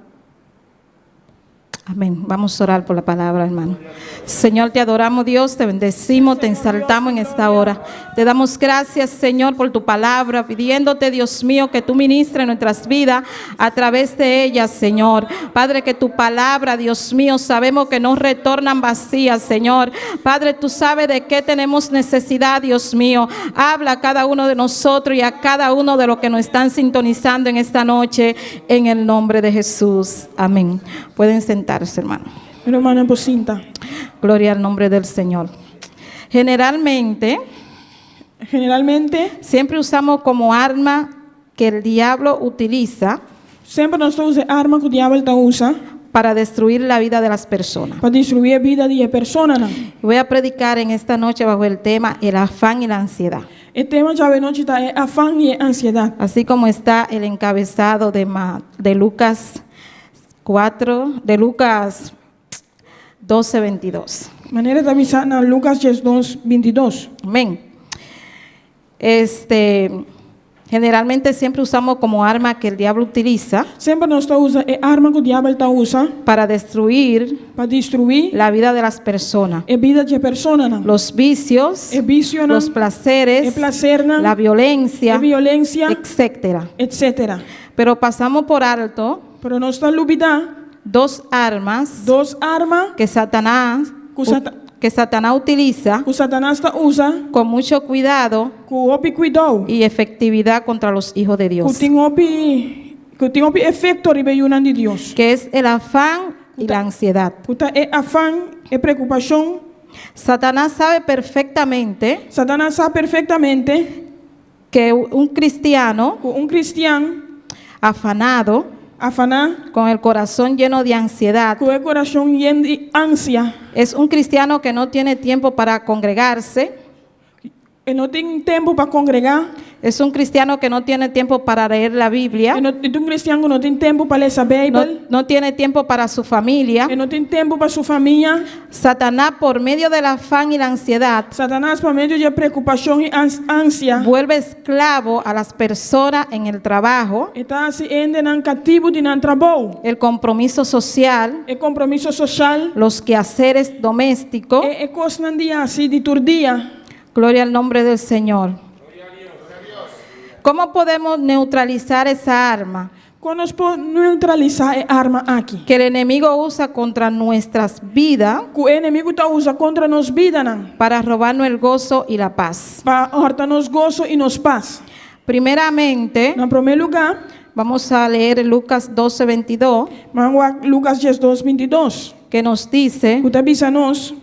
[SPEAKER 6] Amén. Vamos a orar por la palabra, hermano. Señor, te adoramos, Dios, te bendecimos, te exaltamos en esta hora. Te damos gracias, Señor, por tu palabra, pidiéndote, Dios mío, que tú ministres nuestras vidas a través de ellas, Señor. Padre, que tu palabra, Dios mío, sabemos que no retornan vacías, Señor. Padre, tú sabes de qué tenemos necesidad, Dios mío. Habla a cada uno de nosotros y a cada uno de los que nos están sintonizando en esta noche, en el nombre de Jesús. Amén. Pueden sentarse, hermano.
[SPEAKER 4] Hermana Pocinta.
[SPEAKER 6] Gloria al nombre del Señor. Generalmente, siempre usamos como arma que el diablo utiliza
[SPEAKER 4] sempre nós usamos arma que o diabo usa
[SPEAKER 6] para destruir la vida de las personas.
[SPEAKER 4] para destruir a vida de personas.
[SPEAKER 6] Voy a predicar en esta noche bajo el tema el afán y la ansiedad.
[SPEAKER 4] O tema de hoje está é afã e ansiedade.
[SPEAKER 6] Así como está el encabezado de Lucas 4, de Lucas 12, 22.
[SPEAKER 4] Maneira de avisar na Lucas 12, 22.
[SPEAKER 6] Amén. Generalmente siempre usamos como arma que el diablo utiliza
[SPEAKER 4] Sempre nós usamos a arma que o diabo usa
[SPEAKER 6] para destruir
[SPEAKER 4] para destruir
[SPEAKER 6] la vida de las personas.
[SPEAKER 4] a vida de personas.
[SPEAKER 6] Los vicios,
[SPEAKER 4] É vício,
[SPEAKER 6] los placeres,
[SPEAKER 4] é prazer,
[SPEAKER 6] la violencia,
[SPEAKER 4] é violência,
[SPEAKER 6] etcétera.
[SPEAKER 4] etc.
[SPEAKER 6] Pero pasamos por alto
[SPEAKER 4] Pero nós está olvidar
[SPEAKER 6] dos armas
[SPEAKER 4] duas armas
[SPEAKER 6] que Satanás utiliza
[SPEAKER 4] que Satanás usa
[SPEAKER 6] con mucho cuidado
[SPEAKER 4] com o cuidado,
[SPEAKER 6] y efectividad contra los hijos de Dios,
[SPEAKER 4] que tem efeito rebelião de Deus.
[SPEAKER 6] que es el afán y la ansiedad.
[SPEAKER 4] É afã, é preocupação.
[SPEAKER 6] Satanás sabe perfectamente
[SPEAKER 4] Satanás sabe perfeitamente
[SPEAKER 6] que un cristiano
[SPEAKER 4] que cristiano
[SPEAKER 6] afanado,
[SPEAKER 4] afanar,
[SPEAKER 6] con el corazón lleno de ansiedad,
[SPEAKER 4] com o coração lleno de ânsia,
[SPEAKER 6] es un cristiano que no tiene tiempo para congregarse,
[SPEAKER 4] e não tem tempo para congregar,
[SPEAKER 6] es un cristiano que no tiene tiempo para leer la Biblia,
[SPEAKER 4] e tem cristiano que não tem tempo para ler a Bíblia,
[SPEAKER 6] no tiene tiempo para su familia.
[SPEAKER 4] e não tem tempo para sua família.
[SPEAKER 6] Satanás, por medio del afán y la ansiedad,
[SPEAKER 4] Satanás, por meio de preocupação e ânsia,
[SPEAKER 6] vuelve esclavo a las personas en el trabajo,
[SPEAKER 4] está se ainda cativo de não trabalho,
[SPEAKER 6] el compromiso social,
[SPEAKER 4] é compromisso social,
[SPEAKER 6] los quehaceres domésticos.
[SPEAKER 4] é coisa de assim de todo dia.
[SPEAKER 6] Gloria al nombre del Señor. ¿Cómo podemos neutralizar esa arma
[SPEAKER 4] Quando nós podemos neutralizar a arma aqui.
[SPEAKER 6] que el enemigo usa contra nuestras vidas
[SPEAKER 4] Que o inimigo está usa contra nós vida, não?
[SPEAKER 6] para robarnos el gozo y la paz?
[SPEAKER 4] Para hortar nos gozo e nos paz.
[SPEAKER 6] Primeramente,
[SPEAKER 4] No primeiro lugar,
[SPEAKER 6] vamos a leer Lucas 12:22,
[SPEAKER 4] vamos a Lucas 10:22.
[SPEAKER 6] que nos dice,
[SPEAKER 4] Que avisa nós,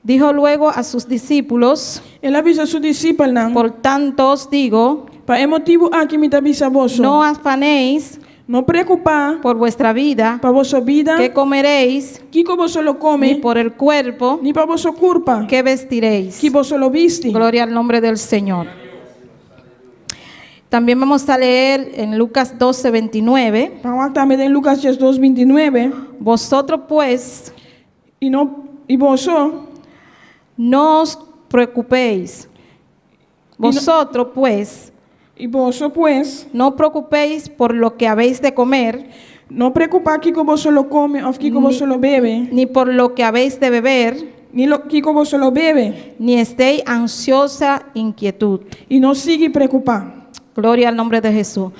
[SPEAKER 6] dijo luego a sus discípulos,
[SPEAKER 4] ele avisa a seus discípulos, não?
[SPEAKER 6] por tanto os digo,
[SPEAKER 4] Para é motivo aqui me avisa vos.
[SPEAKER 6] no afanéis
[SPEAKER 4] Não preocupar
[SPEAKER 6] por vuestra vida,
[SPEAKER 4] para vossa vida,
[SPEAKER 6] qué comeréis,
[SPEAKER 4] que vos lo
[SPEAKER 6] ni
[SPEAKER 4] come,
[SPEAKER 6] por el cuerpo,
[SPEAKER 4] ni para vossa culpa,
[SPEAKER 6] qué vestiréis.
[SPEAKER 4] que vos lo viste.
[SPEAKER 6] Gloria al nombre del Señor. También vamos a leer en Lucas 12:29.
[SPEAKER 4] Vamos também em Lucas 10:29.
[SPEAKER 6] Vosotros pues
[SPEAKER 4] E vos,
[SPEAKER 6] no os preocupéis. Vosotros pues
[SPEAKER 4] pues,
[SPEAKER 6] no preocupéis por lo que habéis de comer,
[SPEAKER 4] não preocupar que vos lo come ou que vos lo bebe,
[SPEAKER 6] ni por lo que habéis de beber,
[SPEAKER 4] ni lo que vos lo bebe,
[SPEAKER 6] ni estéis ansiosa inquietud.
[SPEAKER 4] e não siga preocupar.
[SPEAKER 6] Gloria al nombre de Jesús.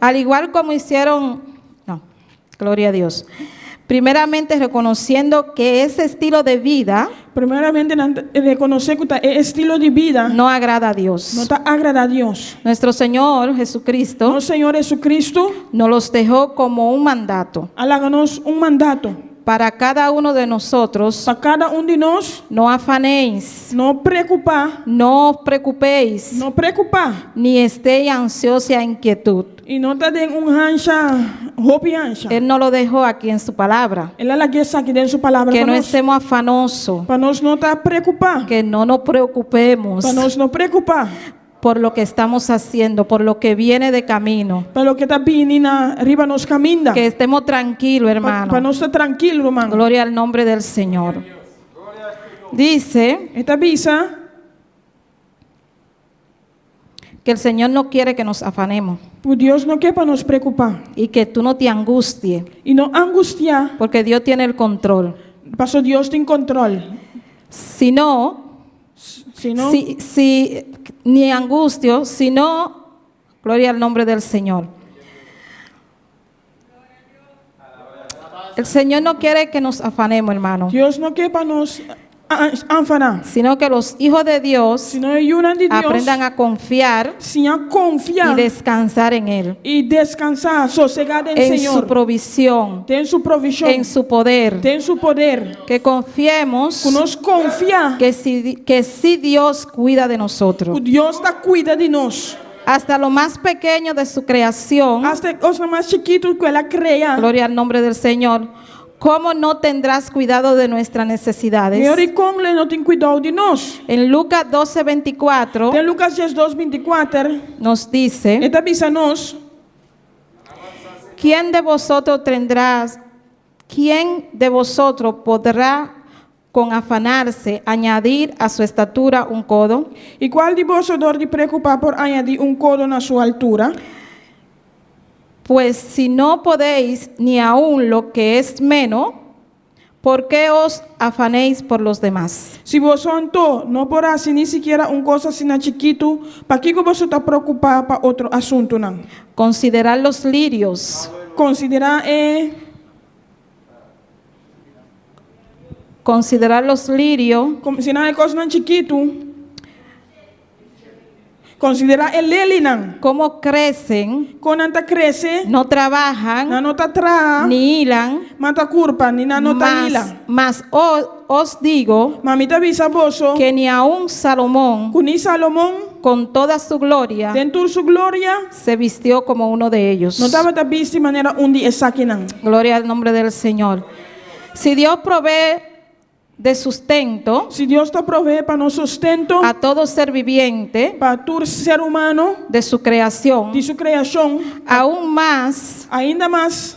[SPEAKER 6] Al igual como hicieron, no, gloria a Dios. Primeramente reconociendo que ese estilo de vida
[SPEAKER 4] Primeiramente, reconhecer que é estilo de vida
[SPEAKER 6] no agrada a Dios.
[SPEAKER 4] não está agrada a Deus.
[SPEAKER 6] Nuestro Señor Jesucristo
[SPEAKER 4] Nosso Senhor Jesucristo
[SPEAKER 6] nos los dejó como un mandato
[SPEAKER 4] haga-nos mandato
[SPEAKER 6] para cada uno de nosotros.
[SPEAKER 4] para cada de nós.
[SPEAKER 6] No afanéis,
[SPEAKER 4] Não preocupar,
[SPEAKER 6] no os preocupéis,
[SPEAKER 4] não preocupar,
[SPEAKER 6] ni estéis ansiosa inquietud.
[SPEAKER 4] e não está dando roupa e ancha.
[SPEAKER 6] Él nos lo dejó aquí en su palabra.
[SPEAKER 4] Ele é que está aqui dentro de sua palavra
[SPEAKER 6] Que
[SPEAKER 4] para
[SPEAKER 6] no
[SPEAKER 4] nós.
[SPEAKER 6] estemos afanosos,
[SPEAKER 4] Para nós não estar preocupar,
[SPEAKER 6] que no nos preocupemos
[SPEAKER 4] para nós não preocupar,
[SPEAKER 6] por lo que estamos haciendo, por lo que viene de camino.
[SPEAKER 4] para o que está vindo arriba nos caminha.
[SPEAKER 6] Que estemos tranquilos,
[SPEAKER 4] Para
[SPEAKER 6] hermano.
[SPEAKER 4] nós estar tranquilo, irmão.
[SPEAKER 6] Gloria al nombre del Señor. Dice
[SPEAKER 4] Esta avisa
[SPEAKER 6] que el Señor no quiere que nos afanemos
[SPEAKER 4] que Deus não quer para nos preocupar
[SPEAKER 6] y que tú no te angusties,
[SPEAKER 4] e não angustiar,
[SPEAKER 6] porque Dios tiene el control.
[SPEAKER 4] para Deus tem controle.
[SPEAKER 6] Sino,
[SPEAKER 4] Senão,
[SPEAKER 6] ni angustio, sino, gloria al nombre del Señor. El Señor no quiere que nos afanemos, hermano,
[SPEAKER 4] Deus não quer para nos afanar.
[SPEAKER 6] sino que los hijos de Dios
[SPEAKER 4] Senão é de Deus,
[SPEAKER 6] aprendan a confiar
[SPEAKER 4] sim a confiar
[SPEAKER 6] y descansar en Él,
[SPEAKER 4] e descansar, sossegar em
[SPEAKER 6] en su
[SPEAKER 4] Senhor.
[SPEAKER 6] provisión,
[SPEAKER 4] Tem sua provisão,
[SPEAKER 6] en su poder.
[SPEAKER 4] tem seu poder.
[SPEAKER 6] Que confiemos
[SPEAKER 4] Que nós confiar
[SPEAKER 6] que si Dios cuida de nosotros.
[SPEAKER 4] que Deus está cuida de nós.
[SPEAKER 6] Hasta lo más pequeño de su creación,
[SPEAKER 4] Hasta os mais chiquitos que ela cria.
[SPEAKER 6] gloria al nombre del Señor, ¿cómo no tendrás cuidado de nuestras necesidades?
[SPEAKER 4] Meu e como ele não tem cuidado de nós.
[SPEAKER 6] En Lucas 12:24
[SPEAKER 4] Tem Lucas 10:24.
[SPEAKER 6] nos dice,
[SPEAKER 4] Esta avisa nós.
[SPEAKER 6] ¿quién de vosotros podrá con afanarse añadir a su estatura un codo?
[SPEAKER 4] E qual de vós de preocupar por añadir codo na sua altura?
[SPEAKER 6] Pues si no podéis ni aun lo que es menos, ¿por qué os afanéis por los demás?
[SPEAKER 4] Se vos não porá se nem sequer coisa assim chiquito, para que você está preocupado para outro assunto não?
[SPEAKER 6] Considerad los lirios,
[SPEAKER 4] Considerar como se não é coisa não chiquito. Considerar ele não.
[SPEAKER 6] cómo crecen,
[SPEAKER 4] Quando anta cresce,
[SPEAKER 6] no trabajan,
[SPEAKER 4] não está atrás,
[SPEAKER 6] ni hilan,
[SPEAKER 4] mata culpa, nem não está ila.
[SPEAKER 6] mas os digo
[SPEAKER 4] Mamita avisa vos
[SPEAKER 6] que ni aun Salomón,
[SPEAKER 4] que ni Salomão,
[SPEAKER 6] con toda su gloria,
[SPEAKER 4] dentro de sua glória,
[SPEAKER 6] se vistió como uno de ellos.
[SPEAKER 4] não estava visto de maneira onde essa aqui não.
[SPEAKER 6] Gloria al nombre del Señor. Si Dios provee de sustento
[SPEAKER 4] Se Deus está provee para nosso sustento,
[SPEAKER 6] a todo ser viviente
[SPEAKER 4] para todo ser humano,
[SPEAKER 6] de su creación,
[SPEAKER 4] de sua criação,
[SPEAKER 6] aún más,
[SPEAKER 4] ainda mais,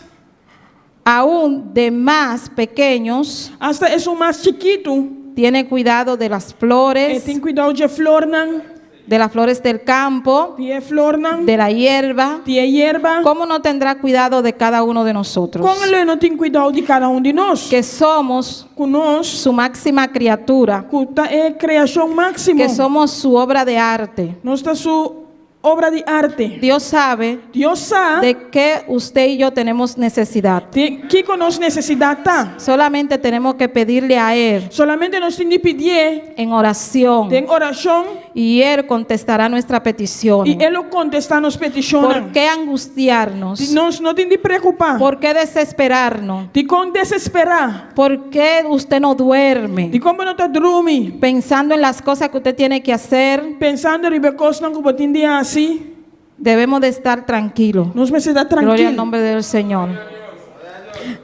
[SPEAKER 6] aún de más pequeños,
[SPEAKER 4] hasta isso mais chiquito,
[SPEAKER 6] tiene cuidado de las
[SPEAKER 4] tem
[SPEAKER 6] flores,
[SPEAKER 4] cuidado de flor não,
[SPEAKER 6] de las flores del campo,
[SPEAKER 4] de flor não,
[SPEAKER 6] de la hierba.
[SPEAKER 4] de hierba.
[SPEAKER 6] ¿Cómo no tendrá cuidado de cada uno de nosotros?
[SPEAKER 4] Como ele não tem cuidado de cada de nós,
[SPEAKER 6] Que somos
[SPEAKER 4] com nós,
[SPEAKER 6] su máxima criatura,
[SPEAKER 4] que é criação máxima,
[SPEAKER 6] que somos su obra de arte.
[SPEAKER 4] nós está sua obra de arte.
[SPEAKER 6] Dios sabe
[SPEAKER 4] Deus sabe
[SPEAKER 6] de qué usted y yo tenemos necesidad.
[SPEAKER 4] de que conosco necessidade tá.
[SPEAKER 6] Solamente tenemos que pedirle a Él
[SPEAKER 4] Solamente nós temos de pedir
[SPEAKER 6] en oración
[SPEAKER 4] em oração
[SPEAKER 6] y Él contestará nuestra petición.
[SPEAKER 4] e Ele contestar nos petições.
[SPEAKER 6] ¿Por qué angustiarnos?
[SPEAKER 4] Nós não temos de preocupar.
[SPEAKER 6] ¿Por qué desesperarnos?
[SPEAKER 4] De como desesperar.
[SPEAKER 6] ¿Por qué usted no duerme?
[SPEAKER 4] De como não está dormindo.
[SPEAKER 6] Pensando en las cosas que usted tiene que hacer,
[SPEAKER 4] Pensando em coisas que você tem de assim.
[SPEAKER 6] debemos de estar tranquilos.
[SPEAKER 4] Nós precisamos estar
[SPEAKER 6] Gloria al
[SPEAKER 4] tranquilos.
[SPEAKER 6] nombre del Señor.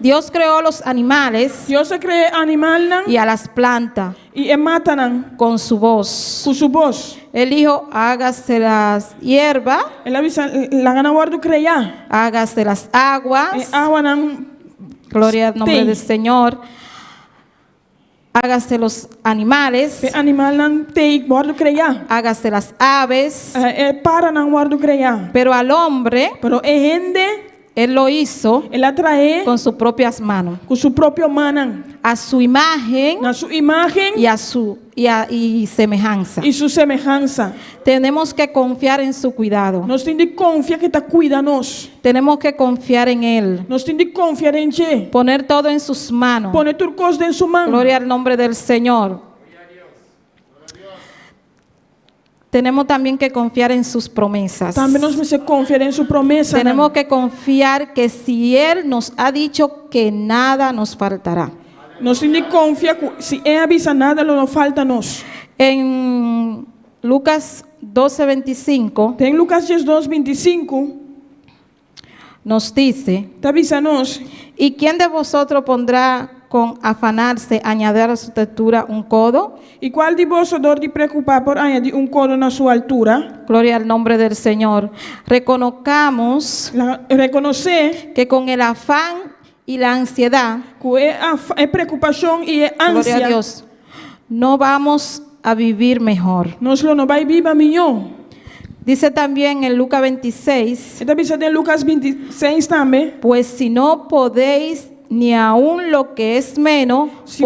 [SPEAKER 6] Dios creó los animales
[SPEAKER 4] Deus criou animal
[SPEAKER 6] y a las plantas
[SPEAKER 4] e mata
[SPEAKER 6] con su voz.
[SPEAKER 4] com sua voz.
[SPEAKER 6] Él dijo, hágase las hierbas,
[SPEAKER 4] Ele avisa, la gana guardo criar.
[SPEAKER 6] hágase las
[SPEAKER 4] E
[SPEAKER 6] aguas,
[SPEAKER 4] água não
[SPEAKER 6] gloria al nombre
[SPEAKER 4] Tem.
[SPEAKER 6] del Señor, hágase los animales,
[SPEAKER 4] animal não tem guardo criar.
[SPEAKER 6] hágase las aves,
[SPEAKER 4] Para não guardo criar.
[SPEAKER 6] pero al hombre,
[SPEAKER 4] Pero gente,
[SPEAKER 6] Él lo hizo
[SPEAKER 4] ele atrae
[SPEAKER 6] con sus propias manos,
[SPEAKER 4] com seu próprio mano,
[SPEAKER 6] a su imagen
[SPEAKER 4] na sua imagem
[SPEAKER 6] y semejanza.
[SPEAKER 4] e sua semelhança.
[SPEAKER 6] Tenemos que confiar en su cuidado.
[SPEAKER 4] Nós temos de confiar que está cuidando-nos.
[SPEAKER 6] Tenemos que confiar en Él.
[SPEAKER 4] Nós temos de confiar em Ti.
[SPEAKER 6] Poner todo en sus manos.
[SPEAKER 4] Pone tuas coisas em sua mão.
[SPEAKER 6] Gloria al nombre del Señor. Tenemos también que confiar en sus promesas.
[SPEAKER 4] Também nós precisamos confiar em sua promessa.
[SPEAKER 6] Tenemos que confiar que si Él nos ha dicho que nada nos faltará.
[SPEAKER 4] Nós temos de confiar que se Ele avisa nada, não falta a nós.
[SPEAKER 6] En Lucas 12:25
[SPEAKER 4] Tem Lucas 12:25.
[SPEAKER 6] nos dice,
[SPEAKER 4] Está avisa-nos.
[SPEAKER 6] ¿y quién de vosotros pondrá con afanarse añadir a su textura un codo?
[SPEAKER 4] E qual de vós dor de preocupar por añadir codo na sua altura?
[SPEAKER 6] Gloria al nombre del Señor. Reconozcamos
[SPEAKER 4] Reconhecer
[SPEAKER 6] que con el afán y la ansiedad,
[SPEAKER 4] que é preocupação e é
[SPEAKER 6] gloria a
[SPEAKER 4] ânsia.
[SPEAKER 6] Dios, no vamos a vivir mejor.
[SPEAKER 4] Nós não vai viver melhor.
[SPEAKER 6] Dice también en Lucas 26,
[SPEAKER 4] Está avisa em Lucas 26 também.
[SPEAKER 6] pues si no podéis ni aun lo que es menos,
[SPEAKER 4] Si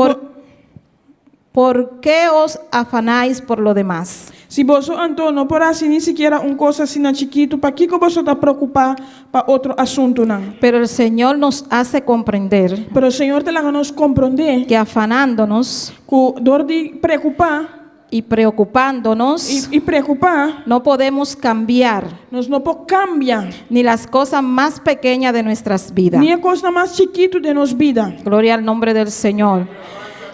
[SPEAKER 6] ¿por qué os afanáis por lo demás?
[SPEAKER 4] Se você então não por assim nem sequer coisa assim na chiquito, para que você está preocupado para outro assunto não?
[SPEAKER 6] Pero el Señor nos hace comprender
[SPEAKER 4] Pero o Senhor te la nos compreender
[SPEAKER 6] que afanándonos
[SPEAKER 4] que dor de preocupar
[SPEAKER 6] y preocupándonos,
[SPEAKER 4] e preocupar,
[SPEAKER 6] no podemos cambiar
[SPEAKER 4] nós não podemos cambiar
[SPEAKER 6] ni las cosas más pequeñas de nuestras vidas.
[SPEAKER 4] nem a coisa mais chiquito de nossa vida.
[SPEAKER 6] Gloria al nombre del Señor.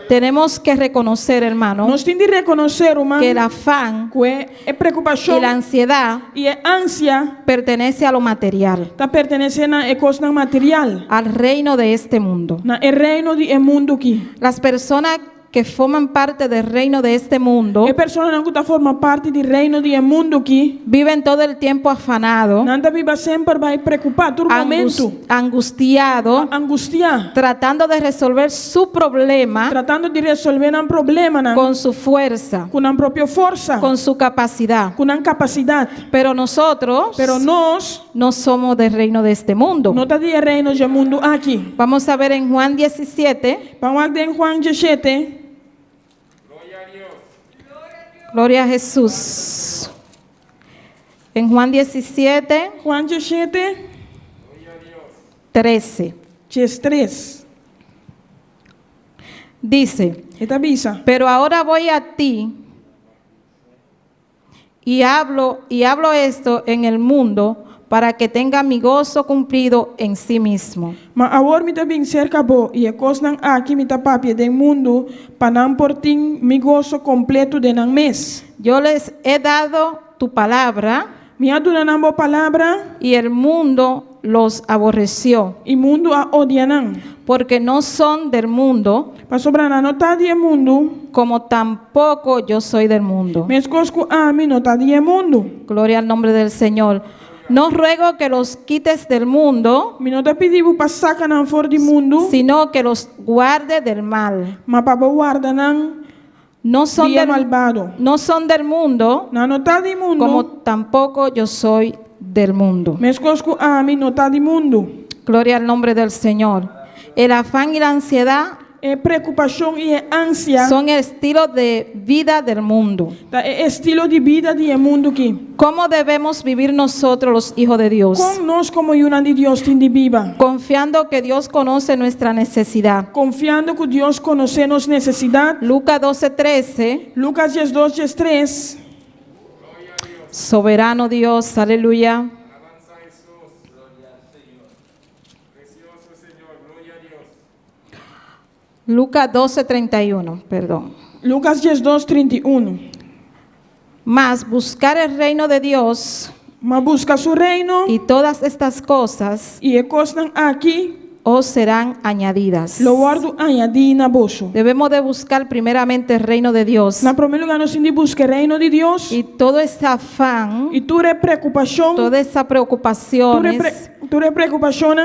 [SPEAKER 6] Tenemos que reconocer, hermano,
[SPEAKER 4] Nós temos de reconhecer, irmão,
[SPEAKER 6] que el afán
[SPEAKER 4] que é preocupação
[SPEAKER 6] y la ansiedad
[SPEAKER 4] e é ânsia
[SPEAKER 6] pertenece a lo material,
[SPEAKER 4] está pertencendo a coisa material,
[SPEAKER 6] al reino de este mundo.
[SPEAKER 4] na reino do mundo aqui.
[SPEAKER 6] Las personas que forman parte del reino de este mundo
[SPEAKER 4] É pessoa não que forma parte do reino do mundo aqui.
[SPEAKER 6] viven todo el tiempo afanado,
[SPEAKER 4] Nada viva sempre vai preocupar, todo momento,
[SPEAKER 6] angustiado,
[SPEAKER 4] angustiar,
[SPEAKER 6] tratando de resolver su problema
[SPEAKER 4] tratando de resolver problema
[SPEAKER 6] con su fuerza,
[SPEAKER 4] com a própria força,
[SPEAKER 6] con su capacidad.
[SPEAKER 4] com a capacidade.
[SPEAKER 6] Pero nosotros
[SPEAKER 4] Pero nós
[SPEAKER 6] no somos del reino de este mundo.
[SPEAKER 4] não está de reino do mundo aqui.
[SPEAKER 6] Vamos a ver en Juan 17,
[SPEAKER 4] Vamos a ver em Juan 17.
[SPEAKER 6] gloria a Jesús. En Juan 17,
[SPEAKER 4] Juan 17,
[SPEAKER 6] 13,
[SPEAKER 4] 3.
[SPEAKER 6] dice,
[SPEAKER 4] Esta avisa.
[SPEAKER 6] pero ahora voy a ti y hablo esto en el mundo para que tenga mi gozo cumplido en sí mismo.
[SPEAKER 4] Mas agora me está bem cerca bo e a coisa aqui me está papia do mundo para não por ti mi gozo completo de não mês.
[SPEAKER 6] Yo les he dado tu palabra
[SPEAKER 4] Me aduna na boa palavra
[SPEAKER 6] y el mundo los aborreció,
[SPEAKER 4] e mundo a odianam.
[SPEAKER 6] porque no son del mundo,
[SPEAKER 4] Para sobrar na nota de mundo,
[SPEAKER 6] como tampoco yo soy del mundo.
[SPEAKER 4] mes cosco a mim nota de mundo.
[SPEAKER 6] Gloria al nombre del Señor. No ruego que los quites del mundo,
[SPEAKER 4] Me nota pediu para sacar na fora de mundo,
[SPEAKER 6] sino que los guarde del mal.
[SPEAKER 4] mas para guarda não
[SPEAKER 6] No son
[SPEAKER 4] dia
[SPEAKER 6] del,
[SPEAKER 4] malvado.
[SPEAKER 6] no son del mundo,
[SPEAKER 4] Na nota de mundo,
[SPEAKER 6] como tampoco yo soy del mundo.
[SPEAKER 4] mes cosco a mim nota de mundo.
[SPEAKER 6] Gloria al nombre del Señor. El afán y la ansiedad
[SPEAKER 4] preocupação e ânsia.
[SPEAKER 6] son el estilo de vida del mundo.
[SPEAKER 4] Estilo de vida do mundo aqui.
[SPEAKER 6] ¿Cómo debemos vivir nosotros los hijos de Dios?
[SPEAKER 4] Como nós como uma de Deus tem de viva.
[SPEAKER 6] Confiando que Dios conoce nuestra necesidad.
[SPEAKER 4] Confiando que Deus conhece nossa necessidade.
[SPEAKER 6] Lucas 12:13.
[SPEAKER 4] Lucas 12:3.
[SPEAKER 6] Soberano Dios, aleluya. Lucas 12:31, perdón.
[SPEAKER 4] Lucas 12:31.
[SPEAKER 6] Mas buscar el reino de Dios
[SPEAKER 4] Mas busca seu reino
[SPEAKER 6] y todas estas cosas
[SPEAKER 4] e costas aqui,
[SPEAKER 6] os serán añadidas.
[SPEAKER 4] lo guardo añadir na bolso.
[SPEAKER 6] Debemos de buscar primeramente el reino de Dios.
[SPEAKER 4] Na primeiro lugar, nós temos de buscar o reino de Deus.
[SPEAKER 6] Y todo ese afán,
[SPEAKER 4] E tu preocupação,
[SPEAKER 6] toda esa preocupación,
[SPEAKER 4] tu preocupação,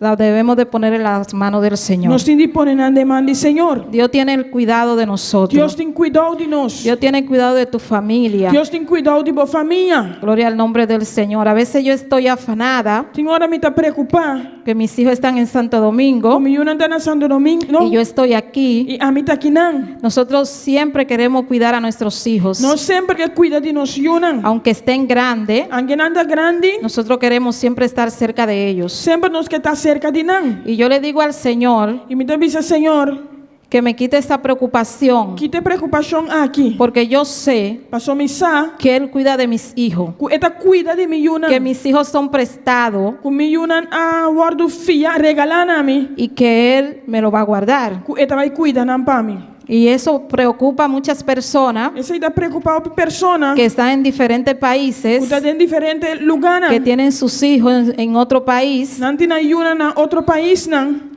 [SPEAKER 6] la debemos de poner en las manos del Señor.
[SPEAKER 4] nós temos de pôr na demanda do Senhor.
[SPEAKER 6] Dios tiene el cuidado de
[SPEAKER 4] Deus
[SPEAKER 6] nosotros.
[SPEAKER 4] tem cuidado de nós.
[SPEAKER 6] Dios tiene cuidado de tu familia.
[SPEAKER 4] Deus tem cuidado de boa família.
[SPEAKER 6] Gloria al nombre del Señor. A veces yo estoy afanada
[SPEAKER 4] Tem hora me está preocupar.
[SPEAKER 6] que mis hijos están en Santo Domingo
[SPEAKER 4] Como eu não estou na Santo Domingo, não?
[SPEAKER 6] y yo estoy aquí.
[SPEAKER 4] E a mim está aqui não.
[SPEAKER 6] Nosotros siempre queremos cuidar a nuestros hijos.
[SPEAKER 4] Nós sempre que cuida de nós, não.
[SPEAKER 6] Aunque estén grandes,
[SPEAKER 4] Alguém anda grande,
[SPEAKER 6] nosotros queremos siempre estar cerca de ellos.
[SPEAKER 4] sempre nós que está cerca de não.
[SPEAKER 6] Y yo le digo al Señor
[SPEAKER 4] E me diz, Senhor,
[SPEAKER 6] que me quite esa preocupación,
[SPEAKER 4] que te preocupação aqui.
[SPEAKER 6] porque yo sé
[SPEAKER 4] Passou me sa,
[SPEAKER 6] que Él cuida de mis hijos,
[SPEAKER 4] esta cuida de mim,
[SPEAKER 6] que mis hijos son prestados
[SPEAKER 4] comigo a guardo fia, regalando a mim.
[SPEAKER 6] y que Él me lo va a guardar.
[SPEAKER 4] Esta vai cuidar para mim.
[SPEAKER 6] Y eso preocupa a muchas personas
[SPEAKER 4] Essa está preocupado por pessoa
[SPEAKER 6] que están en diferentes
[SPEAKER 4] que
[SPEAKER 6] países,
[SPEAKER 4] está em diferentes lugares.
[SPEAKER 6] que tienen sus hijos en otro país,
[SPEAKER 4] Não tem nenhuma na outro país, não.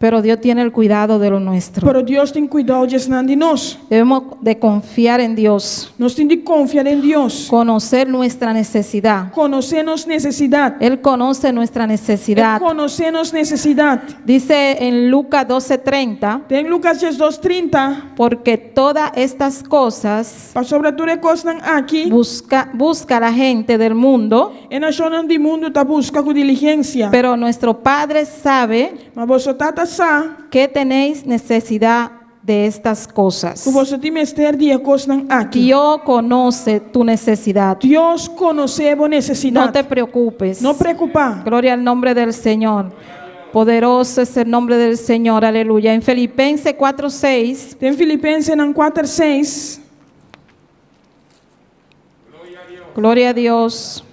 [SPEAKER 6] pero Dios tiene el cuidado de lo nuestro.
[SPEAKER 4] Pero Deus tem cuidado de nós.
[SPEAKER 6] Debemos de confiar en Dios,
[SPEAKER 4] Nós temos de confiar em Deus.
[SPEAKER 6] conocer nuestra necesidad.
[SPEAKER 4] Conhecer nossa necessidade.
[SPEAKER 6] Él conoce nuestra necesidad.
[SPEAKER 4] Conhecer nossa necessidade.
[SPEAKER 6] Dice en Lucas 12:30,
[SPEAKER 4] Tem Lucas 2:30.
[SPEAKER 6] porque todas estas cosas
[SPEAKER 4] Para sobretudo costas aqui.
[SPEAKER 6] busca la gente del mundo,
[SPEAKER 4] E na zona do mundo está busca com diligência.
[SPEAKER 6] pero nuestro Padre sabe
[SPEAKER 4] Mas você tata sa
[SPEAKER 6] que tenéis necesidad de estas cosas.
[SPEAKER 4] que você tem mestre de costas aqui.
[SPEAKER 6] Dios conoce tu necesidad.
[SPEAKER 4] Deus conhece a
[SPEAKER 6] No te
[SPEAKER 4] necessidade.
[SPEAKER 6] preocupes.
[SPEAKER 4] Não preocupar.
[SPEAKER 6] Gloria al nombre del Señor. Poderoso es el nombre del Señor. Aleluya. En Filipenses 4:6
[SPEAKER 4] Tem Filipenses 4:6.
[SPEAKER 6] gloria a Dios.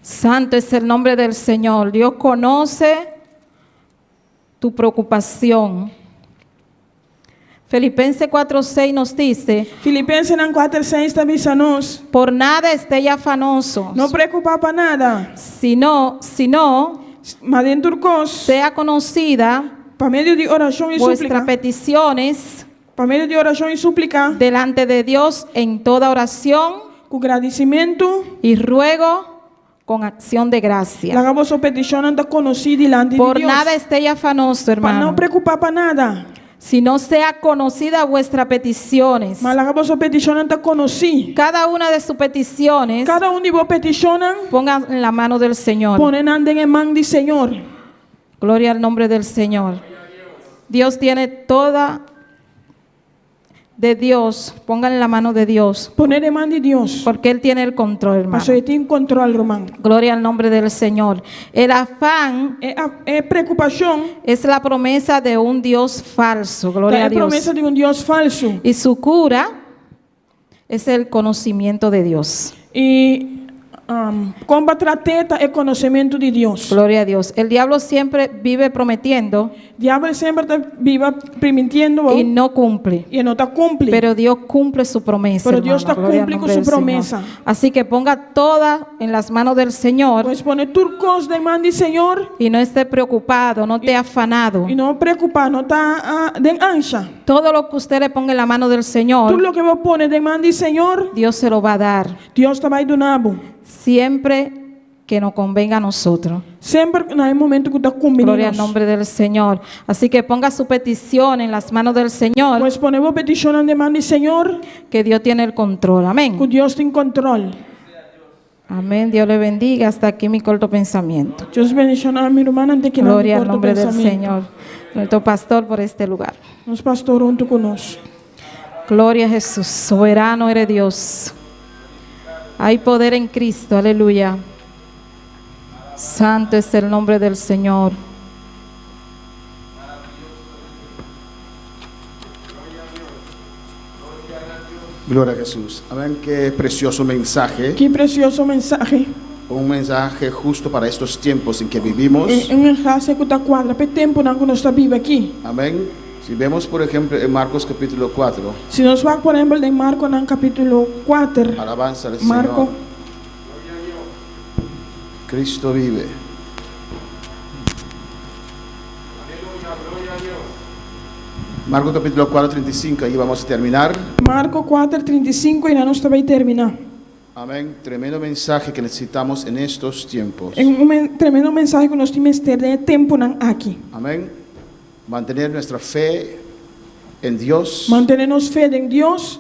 [SPEAKER 6] Santo es el nombre del Señor. Dios conoce tu preocupación. Filipenses 4:6 nos dice,
[SPEAKER 4] Filipenses 4:6 está avisando nós.
[SPEAKER 6] por nada estéis afanosos,
[SPEAKER 4] Não preocupar para nada.
[SPEAKER 6] sino
[SPEAKER 4] Mas dentro cos,
[SPEAKER 6] sea conocida
[SPEAKER 4] para meio de oração e
[SPEAKER 6] vuestras
[SPEAKER 4] súplica.
[SPEAKER 6] peticiones
[SPEAKER 4] Para meio de oração e súplica.
[SPEAKER 6] delante de Dios en toda oración
[SPEAKER 4] Com agradecimento.
[SPEAKER 6] y ruego con acción de gracia.
[SPEAKER 4] La vossa petição anda conhecida diante de
[SPEAKER 6] Por
[SPEAKER 4] Deus.
[SPEAKER 6] nada estéis afanosos,
[SPEAKER 4] Para não
[SPEAKER 6] hermano,
[SPEAKER 4] preocupar para nada.
[SPEAKER 6] sino sea conocida vuestras peticiones.
[SPEAKER 4] Mas la vossa petição anda conhecida.
[SPEAKER 6] Cada una de sus peticiones
[SPEAKER 4] Cada de vos peticionan,
[SPEAKER 6] pongan en la mano del Señor.
[SPEAKER 4] ponen anden en man de Señor.
[SPEAKER 6] Gloria al nombre del Señor. Dios tiene toda de Dios, pongan en la mano de Dios,
[SPEAKER 4] Poner en man de Dios.
[SPEAKER 6] porque Él tiene el control, hermano.
[SPEAKER 4] Paso de ti en control, hermano.
[SPEAKER 6] Gloria al nombre del Señor. El afán
[SPEAKER 4] É preocupação.
[SPEAKER 6] es la promesa de un Dios falso, gloria
[SPEAKER 4] É
[SPEAKER 6] a Dios.
[SPEAKER 4] promessa de Deus falso.
[SPEAKER 6] Y su cura es el conocimiento de Dios.
[SPEAKER 4] E combate a teta é conhecimento de Deus.
[SPEAKER 6] Gloria a Dios. El diablo siempre vive prometiendo
[SPEAKER 4] Diabo sempre está viva permitindo
[SPEAKER 6] y no cumple.
[SPEAKER 4] e não está cumpre.
[SPEAKER 6] Pero Dios cumple su promesa.
[SPEAKER 4] Pero Dios
[SPEAKER 6] hermano.
[SPEAKER 4] está
[SPEAKER 6] Gloria al
[SPEAKER 4] cumple con
[SPEAKER 6] nombre
[SPEAKER 4] su
[SPEAKER 6] del Señor.
[SPEAKER 4] promesa.
[SPEAKER 6] Así que ponga toda en las manos del Señor
[SPEAKER 4] Pois pone turcos de man de Senhor
[SPEAKER 6] y no esté preocupado, no esté afanado.
[SPEAKER 4] e não preocupar, não está de ancha.
[SPEAKER 6] Todo lo que usted le ponga en la mano del
[SPEAKER 4] Tudo
[SPEAKER 6] Señor,
[SPEAKER 4] lo que vos pone de man de Senhor,
[SPEAKER 6] Dios se lo va a dar.
[SPEAKER 4] Deus está vai do nabo.
[SPEAKER 6] Siempre que nos convenga a nosotros.
[SPEAKER 4] Sempre no momento que está combinando.
[SPEAKER 6] Gloria al nombre del Señor. Así que ponga su petición en las manos del Señor,
[SPEAKER 4] Pois ponemos petição de man de Senhor,
[SPEAKER 6] que Dios tiene el control. Amén.
[SPEAKER 4] que Deus tem controle.
[SPEAKER 6] Amén. Dios le bendiga. Hasta aquí mi corto pensamiento.
[SPEAKER 4] Dios bendiga a mi hermana ante que
[SPEAKER 6] Gloria al nombre del Señor. Nuestro pastor por este lugar.
[SPEAKER 4] Nos pastor junto conosco.
[SPEAKER 6] Gloria a Jesús. Soberano eres Dios. Hay poder en Cristo. Aleluya. Santo es el nombre del Señor.
[SPEAKER 7] Gloria a Jesús. Amén. Qué precioso mensaje.
[SPEAKER 4] Que precioso mensaje.
[SPEAKER 7] Un mensaje justo para estos tiempos en que vivimos.
[SPEAKER 4] Un mensaje que está cuadra para tempo na que nós está vivo aqui.
[SPEAKER 7] Amén. Si vemos, por ejemplo, en Marcos capítulo 4.
[SPEAKER 4] Se nós vamos, por exemplo, em Marcos no capítulo 4.
[SPEAKER 7] Alabanza al
[SPEAKER 4] Marco.
[SPEAKER 7] Señor. Cristo vive. Marcos capítulo 4, 35. Ahí vamos a terminar.
[SPEAKER 4] Marco 4:35 e nós também terminar.
[SPEAKER 7] Amén. Tremendo mensaje que necesitamos en estos tiempos.
[SPEAKER 4] É tremendo mensaje que nós temos que ter de tempo aqui.
[SPEAKER 7] Amén. Mantener nuestra fe en Dios
[SPEAKER 4] Manternos fé em Deus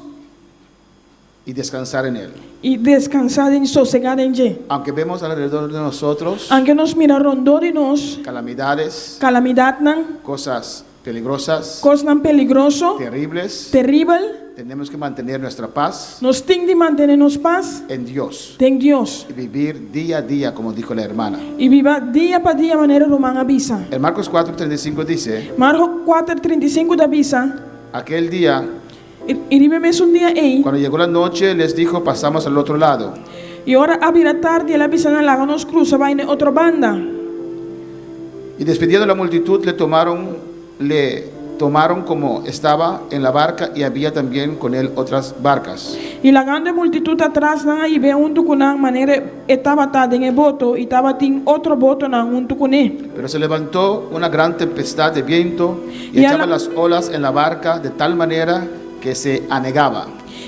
[SPEAKER 7] y descansar en Él.
[SPEAKER 4] e descansar e sossegar em Ele.
[SPEAKER 7] Aunque vemos alrededor de nosotros
[SPEAKER 4] Aunque nos mira rondor de nós,
[SPEAKER 7] calamidades,
[SPEAKER 4] calamidade não,
[SPEAKER 7] cosas peligrosas,
[SPEAKER 4] coisa não peligroso,
[SPEAKER 7] terribles,
[SPEAKER 4] terrível,
[SPEAKER 7] tenemos que mantener nuestra paz
[SPEAKER 4] nós temos de manter-nos paz
[SPEAKER 7] en Dios
[SPEAKER 4] em Deus
[SPEAKER 7] y vivir día a día, como dijo la hermana.
[SPEAKER 4] e viva dia para dia maneira romana avisa.
[SPEAKER 7] En Marcos 4:35 dice,
[SPEAKER 4] Marcos 4:35 da avisa.
[SPEAKER 7] aquel día,
[SPEAKER 4] E vivemos dia aí.
[SPEAKER 7] cuando llegó la noche, les dijo, pasamos al otro lado.
[SPEAKER 4] E ora abrir tarde ela avisa na lago nos cruza vai na outra banda.
[SPEAKER 7] Y despidiendo la multitud, le tomaron como estaba en la barca y había también con él otras barcas.
[SPEAKER 4] E la grande multitud atrás na e ve junto com a maneira estava atada em boto e estava tem outro boto na junto com ele.
[SPEAKER 7] Pero se levantó una gran tempestad de viento y
[SPEAKER 4] Y
[SPEAKER 7] echaba
[SPEAKER 4] ala-
[SPEAKER 7] las olas en la barca de tal manera que se anegaba.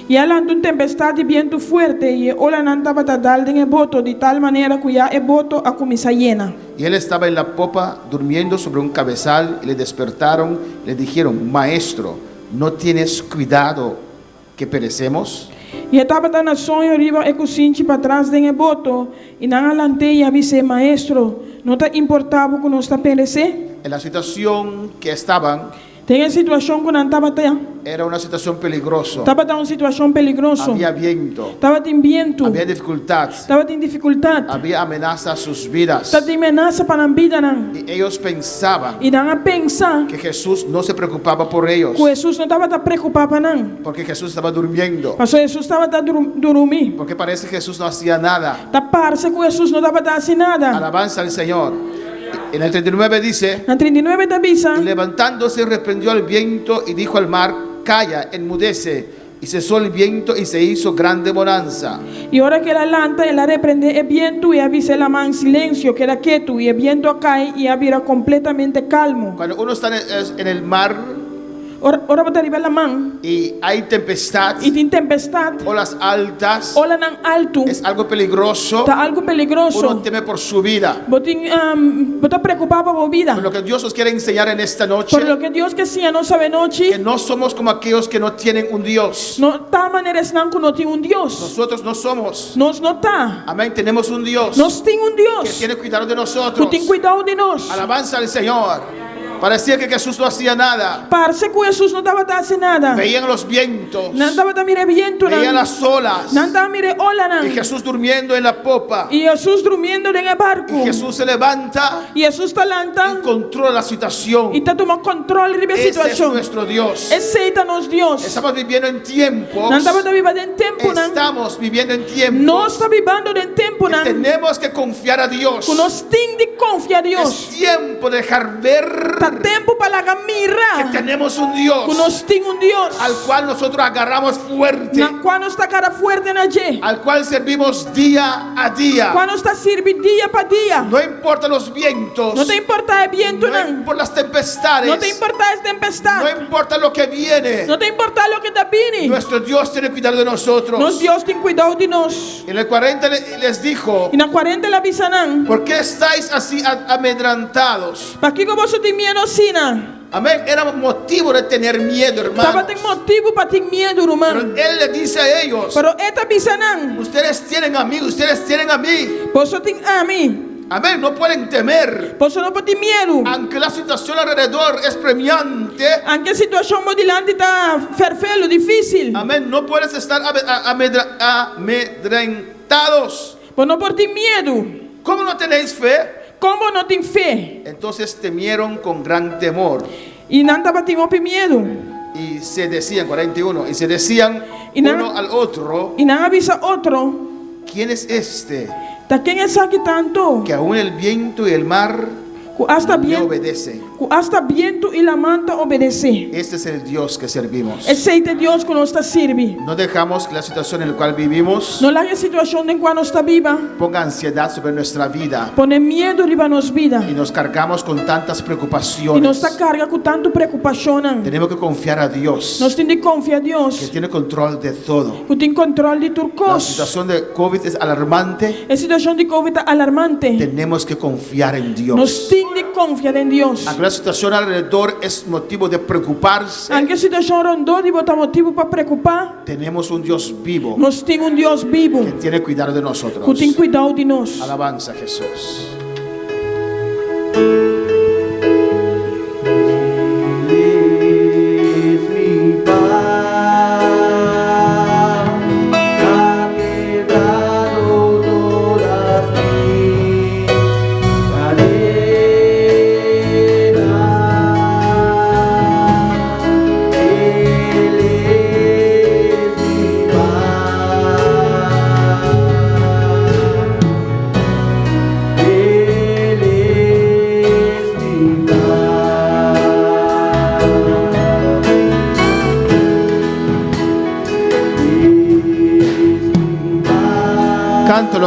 [SPEAKER 4] E ela andou tempestade de vento forte e ela não estava tadalda em boto de tal maneira que já boto a começar llena.
[SPEAKER 7] Y él estaba en la popa durmiendo sobre un cabezal y le despertaron, le dijeron, maestro, ¿no tienes cuidado que perecemos?
[SPEAKER 4] E estava na sonho riba e cozinha para trás de boto e na alanteia avise maestro, não te importava que nós está perecer?
[SPEAKER 7] En la situación que estaban,
[SPEAKER 4] Tem a situação que não estava
[SPEAKER 7] era una situación peligrosa.
[SPEAKER 4] estava uma situação peligrosa.
[SPEAKER 7] Había viento,
[SPEAKER 4] Estava tem vento,
[SPEAKER 7] había dificultad,
[SPEAKER 4] estava tem dificuldade,
[SPEAKER 7] había amenaza a sus vidas.
[SPEAKER 4] estava tem ameaça para a vida não.
[SPEAKER 7] Y ellos pensaban
[SPEAKER 4] E não a pensar
[SPEAKER 7] que Jesús no se preocupaba por ellos,
[SPEAKER 4] que Jesus não estava preocupado não.
[SPEAKER 7] porque Jesús estaba durmiendo,
[SPEAKER 4] Pastor Jesus estava dormir.
[SPEAKER 7] porque parece que Jesús no hacía nada.
[SPEAKER 4] Tá parece que Jesus não estava assim nada.
[SPEAKER 7] Alabanza al Señor. En el 39 dice,
[SPEAKER 4] Na 39 da avisa,
[SPEAKER 7] y levantándose reprendió al viento y dijo al mar, calla, enmudece. Y cesó el viento y se hizo grande bonanza.
[SPEAKER 4] e hora que ela lanta, ela repreende o vento e avisa ela man silêncio, que era quieto, e o vento cai e a vira completamente calmo.
[SPEAKER 7] Cuando uno está en el mar
[SPEAKER 4] Ora para arriba la man,
[SPEAKER 7] y hay tempestad,
[SPEAKER 4] e tem tempestade,
[SPEAKER 7] olas altas,
[SPEAKER 4] ola não alto,
[SPEAKER 7] es algo peligroso,
[SPEAKER 4] tá algo
[SPEAKER 7] uno
[SPEAKER 4] peligroso.
[SPEAKER 7] teme por su vida.
[SPEAKER 4] Bota preocupado por vida.
[SPEAKER 7] Pero lo que Dios nos quiere enseñar en esta noche,
[SPEAKER 4] Por lo que Deus que sim, não sabe
[SPEAKER 7] que
[SPEAKER 4] noite,
[SPEAKER 7] no somos como aquellos que no tienen un Dios.
[SPEAKER 4] não tá maneira não que não tem Deus.
[SPEAKER 7] Nosotros no somos.
[SPEAKER 4] Nós não tá.
[SPEAKER 7] Amén. Tenemos un Dios
[SPEAKER 4] Nós tem
[SPEAKER 7] que
[SPEAKER 4] Deus.
[SPEAKER 7] tiene cuidado de
[SPEAKER 4] Que
[SPEAKER 7] nosotros.
[SPEAKER 4] tem cuidado de nós.
[SPEAKER 7] Alabanza al Señor. Parecía que Jesús no hacía nada.
[SPEAKER 4] Parece que Jesus não estava fazendo nada.
[SPEAKER 7] Veían los vientos,
[SPEAKER 4] Não estava a mirar vento,
[SPEAKER 7] veían
[SPEAKER 4] não.
[SPEAKER 7] las olas,
[SPEAKER 4] Não estava a mirar ola,
[SPEAKER 7] y
[SPEAKER 4] não.
[SPEAKER 7] Jesús durmiendo en la popa.
[SPEAKER 4] E Jesus dormindo em barco.
[SPEAKER 7] Y Jesús se levanta
[SPEAKER 4] E Jesus está
[SPEAKER 7] y
[SPEAKER 4] lanta
[SPEAKER 7] controla la situación.
[SPEAKER 4] e está tomando controle da
[SPEAKER 7] Ese es
[SPEAKER 4] situação.
[SPEAKER 7] nuestro Dios.
[SPEAKER 4] Aceita-nos, Deus.
[SPEAKER 7] Estamos viviendo en tiempos.
[SPEAKER 4] Não estava vivendo em tempo, não.
[SPEAKER 7] Estamos viviendo en tiempos.
[SPEAKER 4] Nós estamos vivendo em tempo,
[SPEAKER 7] que
[SPEAKER 4] não.
[SPEAKER 7] tenemos que confiar a Dios.
[SPEAKER 4] Que nós temos de confiar a
[SPEAKER 7] Es
[SPEAKER 4] Deus.
[SPEAKER 7] tiempo de dejar ver
[SPEAKER 4] Está tempo para
[SPEAKER 7] que
[SPEAKER 4] mirar
[SPEAKER 7] tenemos un
[SPEAKER 4] que
[SPEAKER 7] Dios
[SPEAKER 4] nós temos Deus.
[SPEAKER 7] al cual nosotros agarramos fuerte,
[SPEAKER 4] Na qual nós está cara forte na G.
[SPEAKER 7] al cual servimos día a día.
[SPEAKER 4] Qual nós está servindo dia para dia.
[SPEAKER 7] No importa los vientos,
[SPEAKER 4] Não te importa o vento,
[SPEAKER 7] no
[SPEAKER 4] não.
[SPEAKER 7] importa las tempestades,
[SPEAKER 4] Não te importa as
[SPEAKER 7] no
[SPEAKER 4] tempestades.
[SPEAKER 7] importa lo que viene.
[SPEAKER 4] Não te importa o que está vindo.
[SPEAKER 7] Nuestro Dios tiene cuidado de nosotros.
[SPEAKER 4] Nós Deus tem cuidado de nós.
[SPEAKER 7] En el 40 les dijo,
[SPEAKER 4] E na 40 la avisa não.
[SPEAKER 7] ¿por qué estáis así amedrantados?
[SPEAKER 4] Para que você tem medo assim, não?
[SPEAKER 7] Amén. Era motivo de tener miedo,
[SPEAKER 4] Tava
[SPEAKER 7] hermanos.
[SPEAKER 4] tem motivo para ter medo,
[SPEAKER 7] Pero
[SPEAKER 4] irmão.
[SPEAKER 7] él le dice a ellos,
[SPEAKER 4] Pero esta bisanan,
[SPEAKER 7] ustedes tienen a mí, ustedes tienen a mí.
[SPEAKER 4] você tem a mim.
[SPEAKER 7] Amén. No pueden temer.
[SPEAKER 4] Você não pode ter medo.
[SPEAKER 7] Aunque la situación alrededor es premiante.
[SPEAKER 4] Aunque a situação modilante está ferfelo, difícil.
[SPEAKER 7] Amén. No puedes estar amedrentados.
[SPEAKER 4] Você não pode ter medo.
[SPEAKER 7] ¿Cómo no tenéis fe?
[SPEAKER 4] Como não tem fé?
[SPEAKER 7] Entonces temieron con gran temor.
[SPEAKER 4] E não estava tendo medo.
[SPEAKER 7] Y se decían, 41, y se decían
[SPEAKER 4] Y nada-
[SPEAKER 7] uno al otro,
[SPEAKER 4] E não avisa outro.
[SPEAKER 7] ¿quién es este
[SPEAKER 4] Tá quem é esse aqui tanto?
[SPEAKER 7] que aún el viento y el mar
[SPEAKER 4] Que hasta
[SPEAKER 7] le
[SPEAKER 4] viento,
[SPEAKER 7] obedecen?
[SPEAKER 4] hasta viento e la manta obedece.
[SPEAKER 7] Este es el Dios que servimos.
[SPEAKER 4] Esse é Deus que nos está sirve.
[SPEAKER 7] No dejamos que la situación en la cual vivimos
[SPEAKER 4] Não larga a situação em qual nós está viva.
[SPEAKER 7] ponga ansiedad sobre nuestra vida
[SPEAKER 4] Pone medo riba nos vida.
[SPEAKER 7] y nos cargamos con tantas
[SPEAKER 4] E
[SPEAKER 7] preocupaciones.
[SPEAKER 4] nos está carga com tanto preocupação.
[SPEAKER 7] Tenemos que confiar a Dios,
[SPEAKER 4] Nós temos de confiar a
[SPEAKER 7] que
[SPEAKER 4] Deus.
[SPEAKER 7] tiene control de todo.
[SPEAKER 4] Que tem controle de tudo.
[SPEAKER 7] La situación de COVID es alarmante.
[SPEAKER 4] A situação de Covid está alarmante.
[SPEAKER 7] Tenemos que confiar en
[SPEAKER 4] Nós
[SPEAKER 7] Dios.
[SPEAKER 4] temos de confiar em Deus.
[SPEAKER 7] Aunque la situación alrededor es motivo de preocuparse,
[SPEAKER 4] Aunque a situação rondou de botar motivo para preocupar,
[SPEAKER 7] tenemos un Dios vivo
[SPEAKER 4] nós temos Deus vivo
[SPEAKER 7] que tiene cuidado de
[SPEAKER 4] que
[SPEAKER 7] nosotros.
[SPEAKER 4] tem cuidado de nós.
[SPEAKER 7] Alabanza a Jesús.
[SPEAKER 3] Es mi paz, ha quebrado todas mis cadenas. Él es mi paz. Él es mi paz.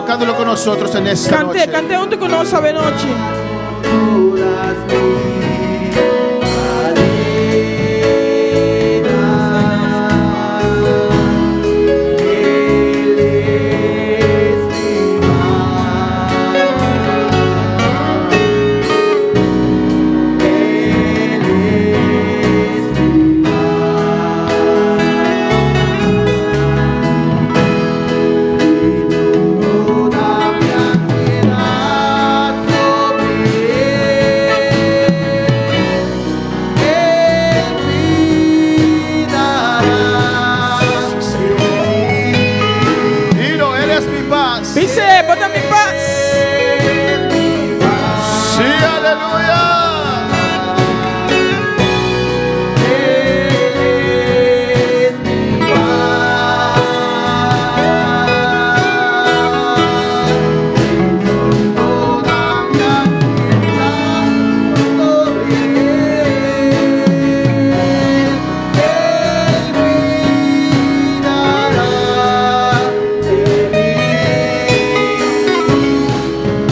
[SPEAKER 7] Cántalo con nosotros en esta
[SPEAKER 4] Cante,
[SPEAKER 7] noche.
[SPEAKER 4] cante junto con nós essa noite.
[SPEAKER 3] Todas mis cadenas. Él es mi paz. Él es mi toda mi ansiedad sobre él cuidará.
[SPEAKER 7] Dilo, Él es mi paz.
[SPEAKER 4] Dice, bota mi paz.
[SPEAKER 7] Sí, aleluya.
[SPEAKER 3] Él es mi paz. Toda mi ansiedad sobre él cuidará de mí.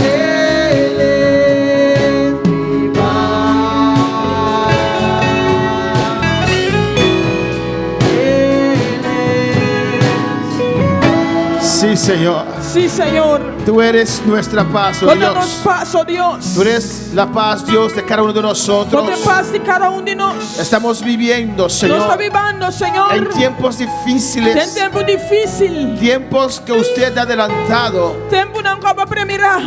[SPEAKER 3] Él es mi paz.
[SPEAKER 7] Sí, Señor.
[SPEAKER 4] Sí, Senhor.
[SPEAKER 7] Tú eres nuestra paz, oh
[SPEAKER 4] Bota nos
[SPEAKER 7] Dios.
[SPEAKER 4] paz, oh Deus.
[SPEAKER 7] Tú eres la paz, Dios, de cada uno de nosotros.
[SPEAKER 4] Bota paz de cada de nós.
[SPEAKER 7] Estamos viviendo,
[SPEAKER 4] Nós está
[SPEAKER 7] Señor,
[SPEAKER 4] vivendo, Senhor.
[SPEAKER 7] en tiempos
[SPEAKER 4] Tem
[SPEAKER 7] difíciles,
[SPEAKER 4] tempo difícil.
[SPEAKER 7] tiempos que usted ha adelantado.
[SPEAKER 4] Tempo não acaba para mirar.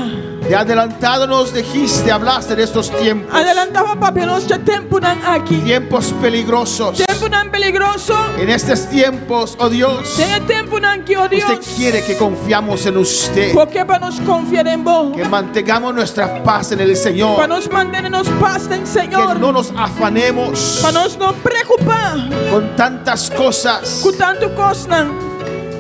[SPEAKER 7] De adelantado nos dijiste, hablaste de estos tiempos.
[SPEAKER 4] Adelantava para nós que tempo não aqui.
[SPEAKER 7] Tiempos peligrosos.
[SPEAKER 4] Tempo não peligroso.
[SPEAKER 7] En estos tiempos, oh Dios,
[SPEAKER 4] Tem tempo não aqui, oh Deus.
[SPEAKER 7] usted quiere que confiamos en usted.
[SPEAKER 4] Porque para nós confiar em vos.
[SPEAKER 7] Que mantengamos nuestra paz en el Señor.
[SPEAKER 4] Para nós mantermos paz em
[SPEAKER 7] Que
[SPEAKER 4] Senhor.
[SPEAKER 7] no nos afanemos
[SPEAKER 4] Para nós não preocupar
[SPEAKER 7] con tantas cosas.
[SPEAKER 4] com tanto coisa.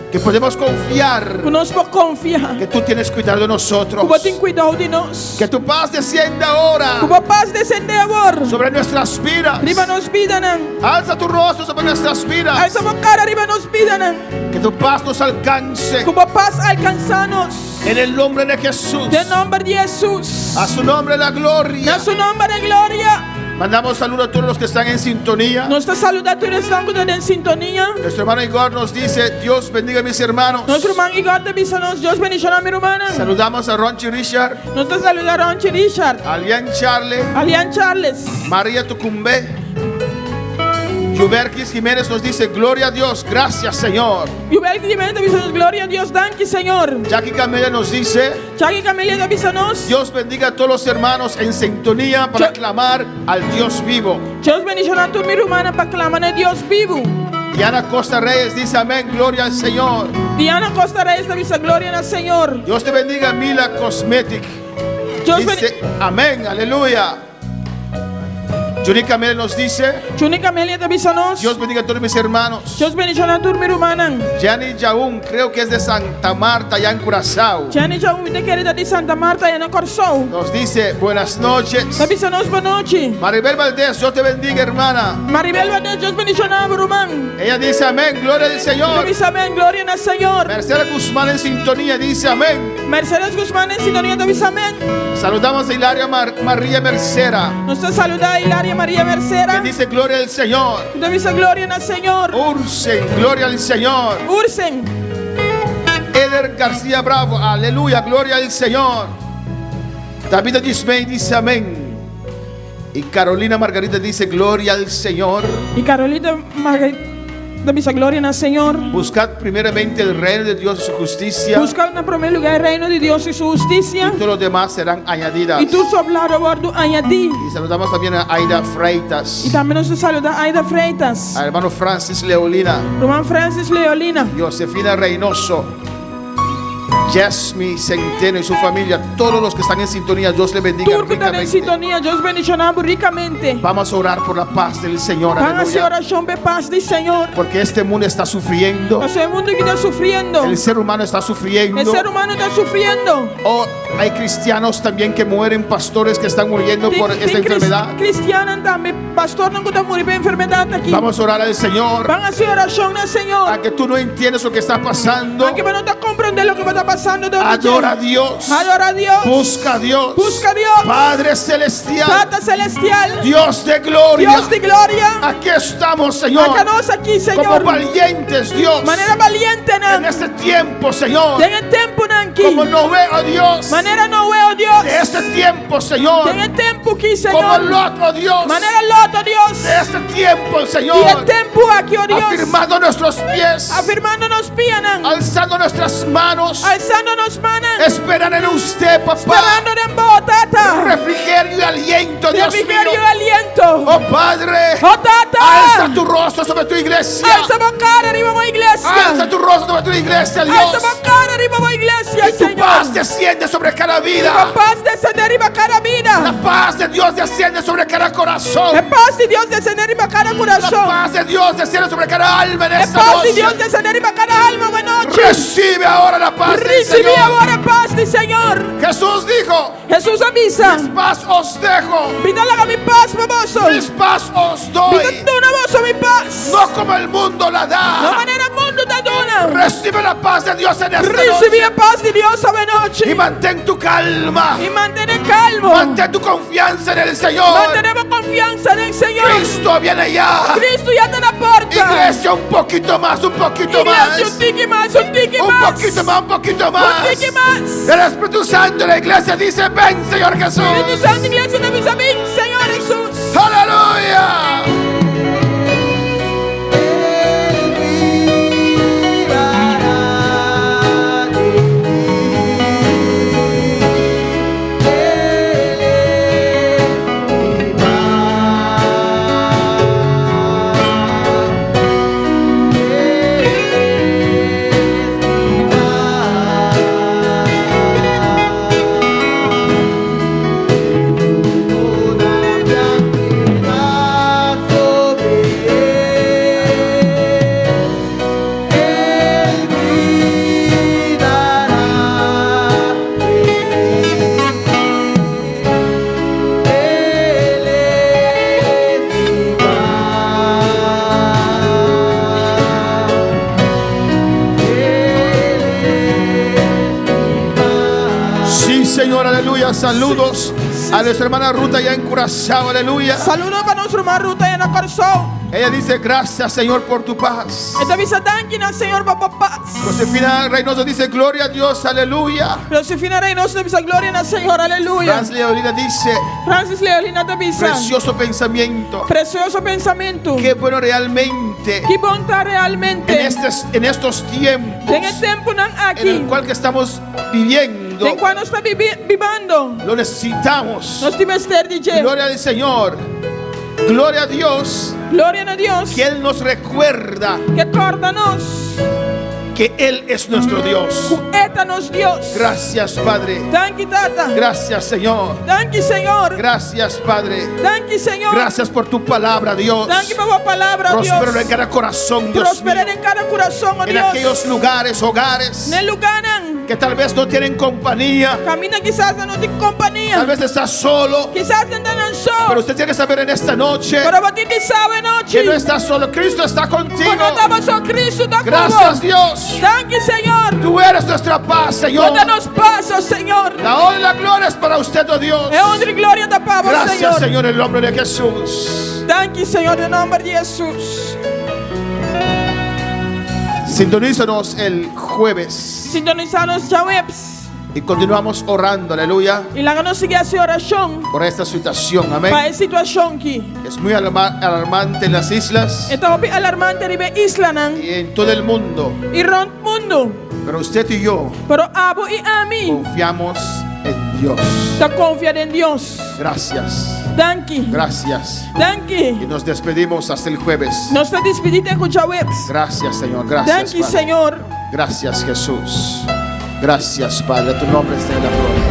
[SPEAKER 7] Que podemos confiar
[SPEAKER 4] Que nós podemos confiar.
[SPEAKER 7] que tú tienes cuidado de
[SPEAKER 4] Que
[SPEAKER 7] nosotros.
[SPEAKER 4] você tem cuidado de nós.
[SPEAKER 7] Que tu paz descienda ahora
[SPEAKER 4] Que a paz descende agora.
[SPEAKER 7] sobre nuestras vidas.
[SPEAKER 4] Riba nos vida não.
[SPEAKER 7] Alza tu rostro sobre nuestras vidas.
[SPEAKER 4] Alça a cara, riba nos vida não.
[SPEAKER 7] Que tu paz nos alcance.
[SPEAKER 4] Que a paz alcança-nos.
[SPEAKER 7] En el nombre de Jesús.
[SPEAKER 4] De nome de Jesus.
[SPEAKER 7] A su nombre la gloria.
[SPEAKER 4] Na seu nome de glória.
[SPEAKER 7] Mandamos saludo a todos los que están en sintonía.
[SPEAKER 4] Nuestra salud a todos los que están en sintonía.
[SPEAKER 7] Nuestro hermano Igor nos dice: Dios bendiga a mis hermanos.
[SPEAKER 4] Nuestro hermano Igor te dice: Dios bendiga a mi hermana.
[SPEAKER 7] Saludamos a Ronchi Richard,
[SPEAKER 4] Nuestra salud a Ronchi Richard,
[SPEAKER 7] Alian Charle,
[SPEAKER 4] Alian Charles,
[SPEAKER 7] María Tucumbe. Yuberkis Jiménez nos dice: gloria a Dios, gracias Señor.
[SPEAKER 4] Yubel Jiménez te dice: gloria a Dios, danke Señor.
[SPEAKER 7] Jackie Camelia nos dice:
[SPEAKER 4] Jackie Camelia te dice:
[SPEAKER 7] Dios bendiga a todos los hermanos en sintonía para clamar al Dios vivo.
[SPEAKER 4] Dios bendiga a tu mi hermana para clamar a Dios vivo.
[SPEAKER 7] Diana Costa Reyes dice: amén, gloria al Señor.
[SPEAKER 4] Diana Costa Reyes te dice: gloria al Señor.
[SPEAKER 7] Dios te bendiga, Mila Cosmetic.
[SPEAKER 4] Dios
[SPEAKER 7] Dice: amén, aleluya. Juni Camelia nos dice:
[SPEAKER 4] Juni Camelia te dice:
[SPEAKER 7] Dios bendiga a todos mis hermanos.
[SPEAKER 4] Dios bendiga a tu mi hermana.
[SPEAKER 7] Jani Jaun, creo que es de Santa Marta, ya en Curazao.
[SPEAKER 4] Jani Jaun, te querida de Santa Marta, ya en Corzao.
[SPEAKER 7] Nos dice: buenas noches.
[SPEAKER 4] Te dice: buenas noches.
[SPEAKER 7] Maribel Valdés, Dios te bendiga, hermana.
[SPEAKER 4] Maribel Valdés, Dios bendiga a Brumán.
[SPEAKER 7] Ella dice: amén, gloria al Señor.
[SPEAKER 4] Te dice: amén, gloria al Señor.
[SPEAKER 7] Mercedes Guzmán en sintonía dice: amén.
[SPEAKER 4] Mercedes Guzmán en sintonía te dice: amén.
[SPEAKER 7] Saludamos a Hilaria María Mercera.
[SPEAKER 4] Nuestra saluda a Hilaria María Mercera.
[SPEAKER 7] Que dice: gloria al Señor.
[SPEAKER 4] Te dice: gloria al Señor.
[SPEAKER 7] Ursen, gloria al Señor.
[SPEAKER 4] Ursen.
[SPEAKER 7] Eder García Bravo, aleluya, gloria al Señor. David Gismey dice: amén. Y Carolina Margarita dice: gloria al Señor.
[SPEAKER 4] Y Carolina Margarita te dice: gloria al Señor.
[SPEAKER 7] Buscad primeramente el reino de Dios y su justicia.
[SPEAKER 4] Buscad en primer lugar el reino de Dios y su justicia.
[SPEAKER 7] Y todos los demás serán añadidas.
[SPEAKER 4] Y tú soplado bordo añadí.
[SPEAKER 7] Y saludamos también a Aida Freitas.
[SPEAKER 4] Y también nos saluda Aida Freitas.
[SPEAKER 7] Al hermano Francis Leolina.
[SPEAKER 4] Román Francis Leolina.
[SPEAKER 7] Josefina Reynoso. Jasmine Centeno y su familia, todos los que están en sintonía, Dios les bendiga
[SPEAKER 4] Tú que estás en sintonía, Dios bendiga ricamente.
[SPEAKER 7] Vamos a orar por la paz del Señor.
[SPEAKER 4] Van a hacer
[SPEAKER 7] Aleluya.
[SPEAKER 4] oración de paz del Señor.
[SPEAKER 7] Porque este mundo está sufriendo.
[SPEAKER 4] Porque el mundo que está sufriendo.
[SPEAKER 7] El ser humano está sufriendo.
[SPEAKER 4] El ser humano está sufriendo.
[SPEAKER 7] Oh, hay cristianos también que mueren, pastores que están muriendo por esta enfermedad.
[SPEAKER 4] Cristianos también, pastor no está muriendo por enfermedad aquí.
[SPEAKER 7] Vamos a orar al Señor.
[SPEAKER 4] Van a hacer oración al Señor.
[SPEAKER 7] A que tú no entiendes lo que está pasando.
[SPEAKER 4] A que no te comprendes lo que está pasando.
[SPEAKER 7] Adora a Dios.
[SPEAKER 4] Adora a Dios.
[SPEAKER 7] Busca a Dios.
[SPEAKER 4] Busca a Dios.
[SPEAKER 7] Padre celestial.
[SPEAKER 4] Padre celestial.
[SPEAKER 7] Dios de gloria.
[SPEAKER 4] Dios de gloria.
[SPEAKER 7] Aquí estamos, Señor.
[SPEAKER 4] Estamos aquí, Señor.
[SPEAKER 7] Como valientes, Dios.
[SPEAKER 4] Manera valiente,
[SPEAKER 7] en este tiempo, Señor.
[SPEAKER 4] En el tiempo, aquí.
[SPEAKER 7] Como no veo, Dios.
[SPEAKER 4] Manera no veo, Dios.
[SPEAKER 7] De este tiempo, Señor.
[SPEAKER 4] En el tiempo aquí, Señor.
[SPEAKER 7] Como Lot, oh Dios.
[SPEAKER 4] Manera Lot, oh Dios.
[SPEAKER 7] De este tiempo, Señor.
[SPEAKER 4] Y el tiempo aquí, oh Dios.
[SPEAKER 7] Afirmando nuestros pies.
[SPEAKER 4] Afirmando nos pies.
[SPEAKER 7] Alzando nuestras manos.
[SPEAKER 4] Alzando nos manos.
[SPEAKER 7] Esperan en usted, papá.
[SPEAKER 4] Esperando en vos, tata.
[SPEAKER 7] Refrigerio y aliento, Dios mío.
[SPEAKER 4] Refrigerio y aliento.
[SPEAKER 7] Oh Padre.
[SPEAKER 4] Oh tata.
[SPEAKER 7] Alza tu rostro sobre tu iglesia.
[SPEAKER 4] Alza tu cara arriba a iglesia.
[SPEAKER 7] Alza tu rostro sobre tu iglesia, Dios.
[SPEAKER 4] Alza tu cara arriba a iglesia,
[SPEAKER 7] y tu
[SPEAKER 4] Señor.
[SPEAKER 7] paz desciende sobre cada vida.
[SPEAKER 4] La paz desciende arriba cada vida.
[SPEAKER 7] La paz de Dios desciende sobre cada corazón.
[SPEAKER 4] La paz de Dios desciende arriba cada corazón.
[SPEAKER 7] La paz de Dios desciende sobre cada alma en esta
[SPEAKER 4] noche. La paz
[SPEAKER 7] noche.
[SPEAKER 4] de Dios desciende arriba cada alma en noche.
[SPEAKER 7] Recibe ahora la paz del Señor.
[SPEAKER 4] Recibe ahora paz del Señor.
[SPEAKER 7] Jesús dijo:
[SPEAKER 4] Jesús avisa.
[SPEAKER 7] Mis paz os dejo.
[SPEAKER 4] Pídala a mi paz, famoso.
[SPEAKER 7] Mis paz os doy.
[SPEAKER 4] Pídala mi paz.
[SPEAKER 7] No como el mundo la da.
[SPEAKER 4] No manera el mundo te dona.
[SPEAKER 7] Recibe la paz de Dios en esta noche.
[SPEAKER 4] Recibe la paz de Dios esta noche.
[SPEAKER 7] Y mantén tu calma.
[SPEAKER 4] Y mantén calmo.
[SPEAKER 7] Mantén tu confianza en el Señor.
[SPEAKER 4] Mantenemos confianza en el Señor.
[SPEAKER 7] Cristo viene ya.
[SPEAKER 4] Cristo ya te la puerta.
[SPEAKER 7] Iglesia, un poquito más, un poquito más.
[SPEAKER 4] Un tiki más, un tiki más.
[SPEAKER 7] Un poquito más, un poquito más.
[SPEAKER 4] Un tiki más.
[SPEAKER 7] El Espíritu Santo de la iglesia dice: ven, Señor Jesús.
[SPEAKER 4] El Espíritu Santo de la iglesia te dice: ven, Señor Jesús.
[SPEAKER 7] Aleluya. Saludos
[SPEAKER 4] países.
[SPEAKER 7] A nuestra hermana Ruta ya en Curazao, aleluya.
[SPEAKER 4] Saludos para nuestra hermana Ruta en Acarzao.
[SPEAKER 7] Ella dice, gracias Señor por tu paz.
[SPEAKER 4] Esta visa danquina, Señor, papá paz.
[SPEAKER 7] Josefina Reynoso dice, gloria a Dios, aleluya.
[SPEAKER 4] Josefina Reynoso, visa gloria al Señor, aleluya.
[SPEAKER 7] Francis Leolina dice,
[SPEAKER 4] Francis Leolina te visa.
[SPEAKER 7] precioso pensamiento.
[SPEAKER 4] Precioso pensamiento.
[SPEAKER 7] Qué bueno realmente
[SPEAKER 4] Que bonta realmente.
[SPEAKER 7] en estos tiempos
[SPEAKER 4] En el tiempo nan
[SPEAKER 7] en
[SPEAKER 4] aquí.
[SPEAKER 7] el cual que estamos viviendo,
[SPEAKER 4] En cuando está vivando.
[SPEAKER 7] lo necesitamos.
[SPEAKER 4] Nos dimester DJ.
[SPEAKER 7] Gloria al Señor. Gloria a Dios,
[SPEAKER 4] Gloria a Dios.
[SPEAKER 7] que Él nos recuerda
[SPEAKER 4] Que córdanos.
[SPEAKER 7] que Él es nuestro Dios.
[SPEAKER 4] Étanos Dios.
[SPEAKER 7] Gracias, Padre.
[SPEAKER 4] Thank you, Tata.
[SPEAKER 7] Gracias, Señor.
[SPEAKER 4] Thank you, Señor.
[SPEAKER 7] Gracias, Padre.
[SPEAKER 4] Thank you, Señor.
[SPEAKER 7] Gracias por tu palabra, Dios.
[SPEAKER 4] Thank you por tu palabra,
[SPEAKER 7] Prospero
[SPEAKER 4] Dios.
[SPEAKER 7] en cada corazón, Dios
[SPEAKER 4] Prosperar
[SPEAKER 7] mío.
[SPEAKER 4] en cada corazón, oh
[SPEAKER 7] En
[SPEAKER 4] Dios.
[SPEAKER 7] aquellos lugares, hogares,
[SPEAKER 4] En el lugaran.
[SPEAKER 7] que tal vez no tienen compañía.
[SPEAKER 4] Camina quizás no tiene compañía.
[SPEAKER 7] Tal vez estás solo.
[SPEAKER 4] Quizás te andan solo.
[SPEAKER 7] Pero usted tiene que saber en esta noche
[SPEAKER 4] Pero batir te sabe noche.
[SPEAKER 7] que no estás solo. Cristo está contigo.
[SPEAKER 4] Cuando estamos en Cristo, está con
[SPEAKER 7] Gracias,
[SPEAKER 4] vos.
[SPEAKER 7] Dios.
[SPEAKER 4] Thank you, Señor.
[SPEAKER 7] Tú eres nuestra paz, Señor.
[SPEAKER 4] Danos paso, Señor.
[SPEAKER 7] La honra y la gloria es para usted, oh Dios.
[SPEAKER 4] Es honra y gloria te pavo,
[SPEAKER 7] Gracias,
[SPEAKER 4] Señor.
[SPEAKER 7] Señor, en el nombre de Jesús.
[SPEAKER 4] Thank you, Señor, en el nombre de Jesús.
[SPEAKER 7] Sintonízanos el jueves
[SPEAKER 4] Sintonizarnos ya webs.
[SPEAKER 7] y continuamos orando, aleluya,
[SPEAKER 4] Y la que nos sigue hacia oración.
[SPEAKER 7] por esta situación,
[SPEAKER 4] Para
[SPEAKER 7] amén.
[SPEAKER 4] esta situación aquí.
[SPEAKER 7] Es muy alarmante en las islas
[SPEAKER 4] Esta es alarmante ribe isla nan.
[SPEAKER 7] y en todo el mundo,
[SPEAKER 4] Y rond mundo.
[SPEAKER 7] pero usted y yo
[SPEAKER 4] Pero abo y a mí.
[SPEAKER 7] confiamos en Dios.
[SPEAKER 4] Te confiar en Dios.
[SPEAKER 7] Gracias,
[SPEAKER 4] Thank you.
[SPEAKER 7] gracias.
[SPEAKER 4] Thank
[SPEAKER 7] Y
[SPEAKER 4] you.
[SPEAKER 7] nos despedimos hasta el jueves.
[SPEAKER 4] Nos te despediste con webs.
[SPEAKER 7] Gracias, Señor,
[SPEAKER 4] Thank
[SPEAKER 7] gracias,
[SPEAKER 4] you,
[SPEAKER 7] Padre.
[SPEAKER 4] Señor.
[SPEAKER 7] Gracias, Jesús. Gracias, Padre. Tu nombre esté en la gloria.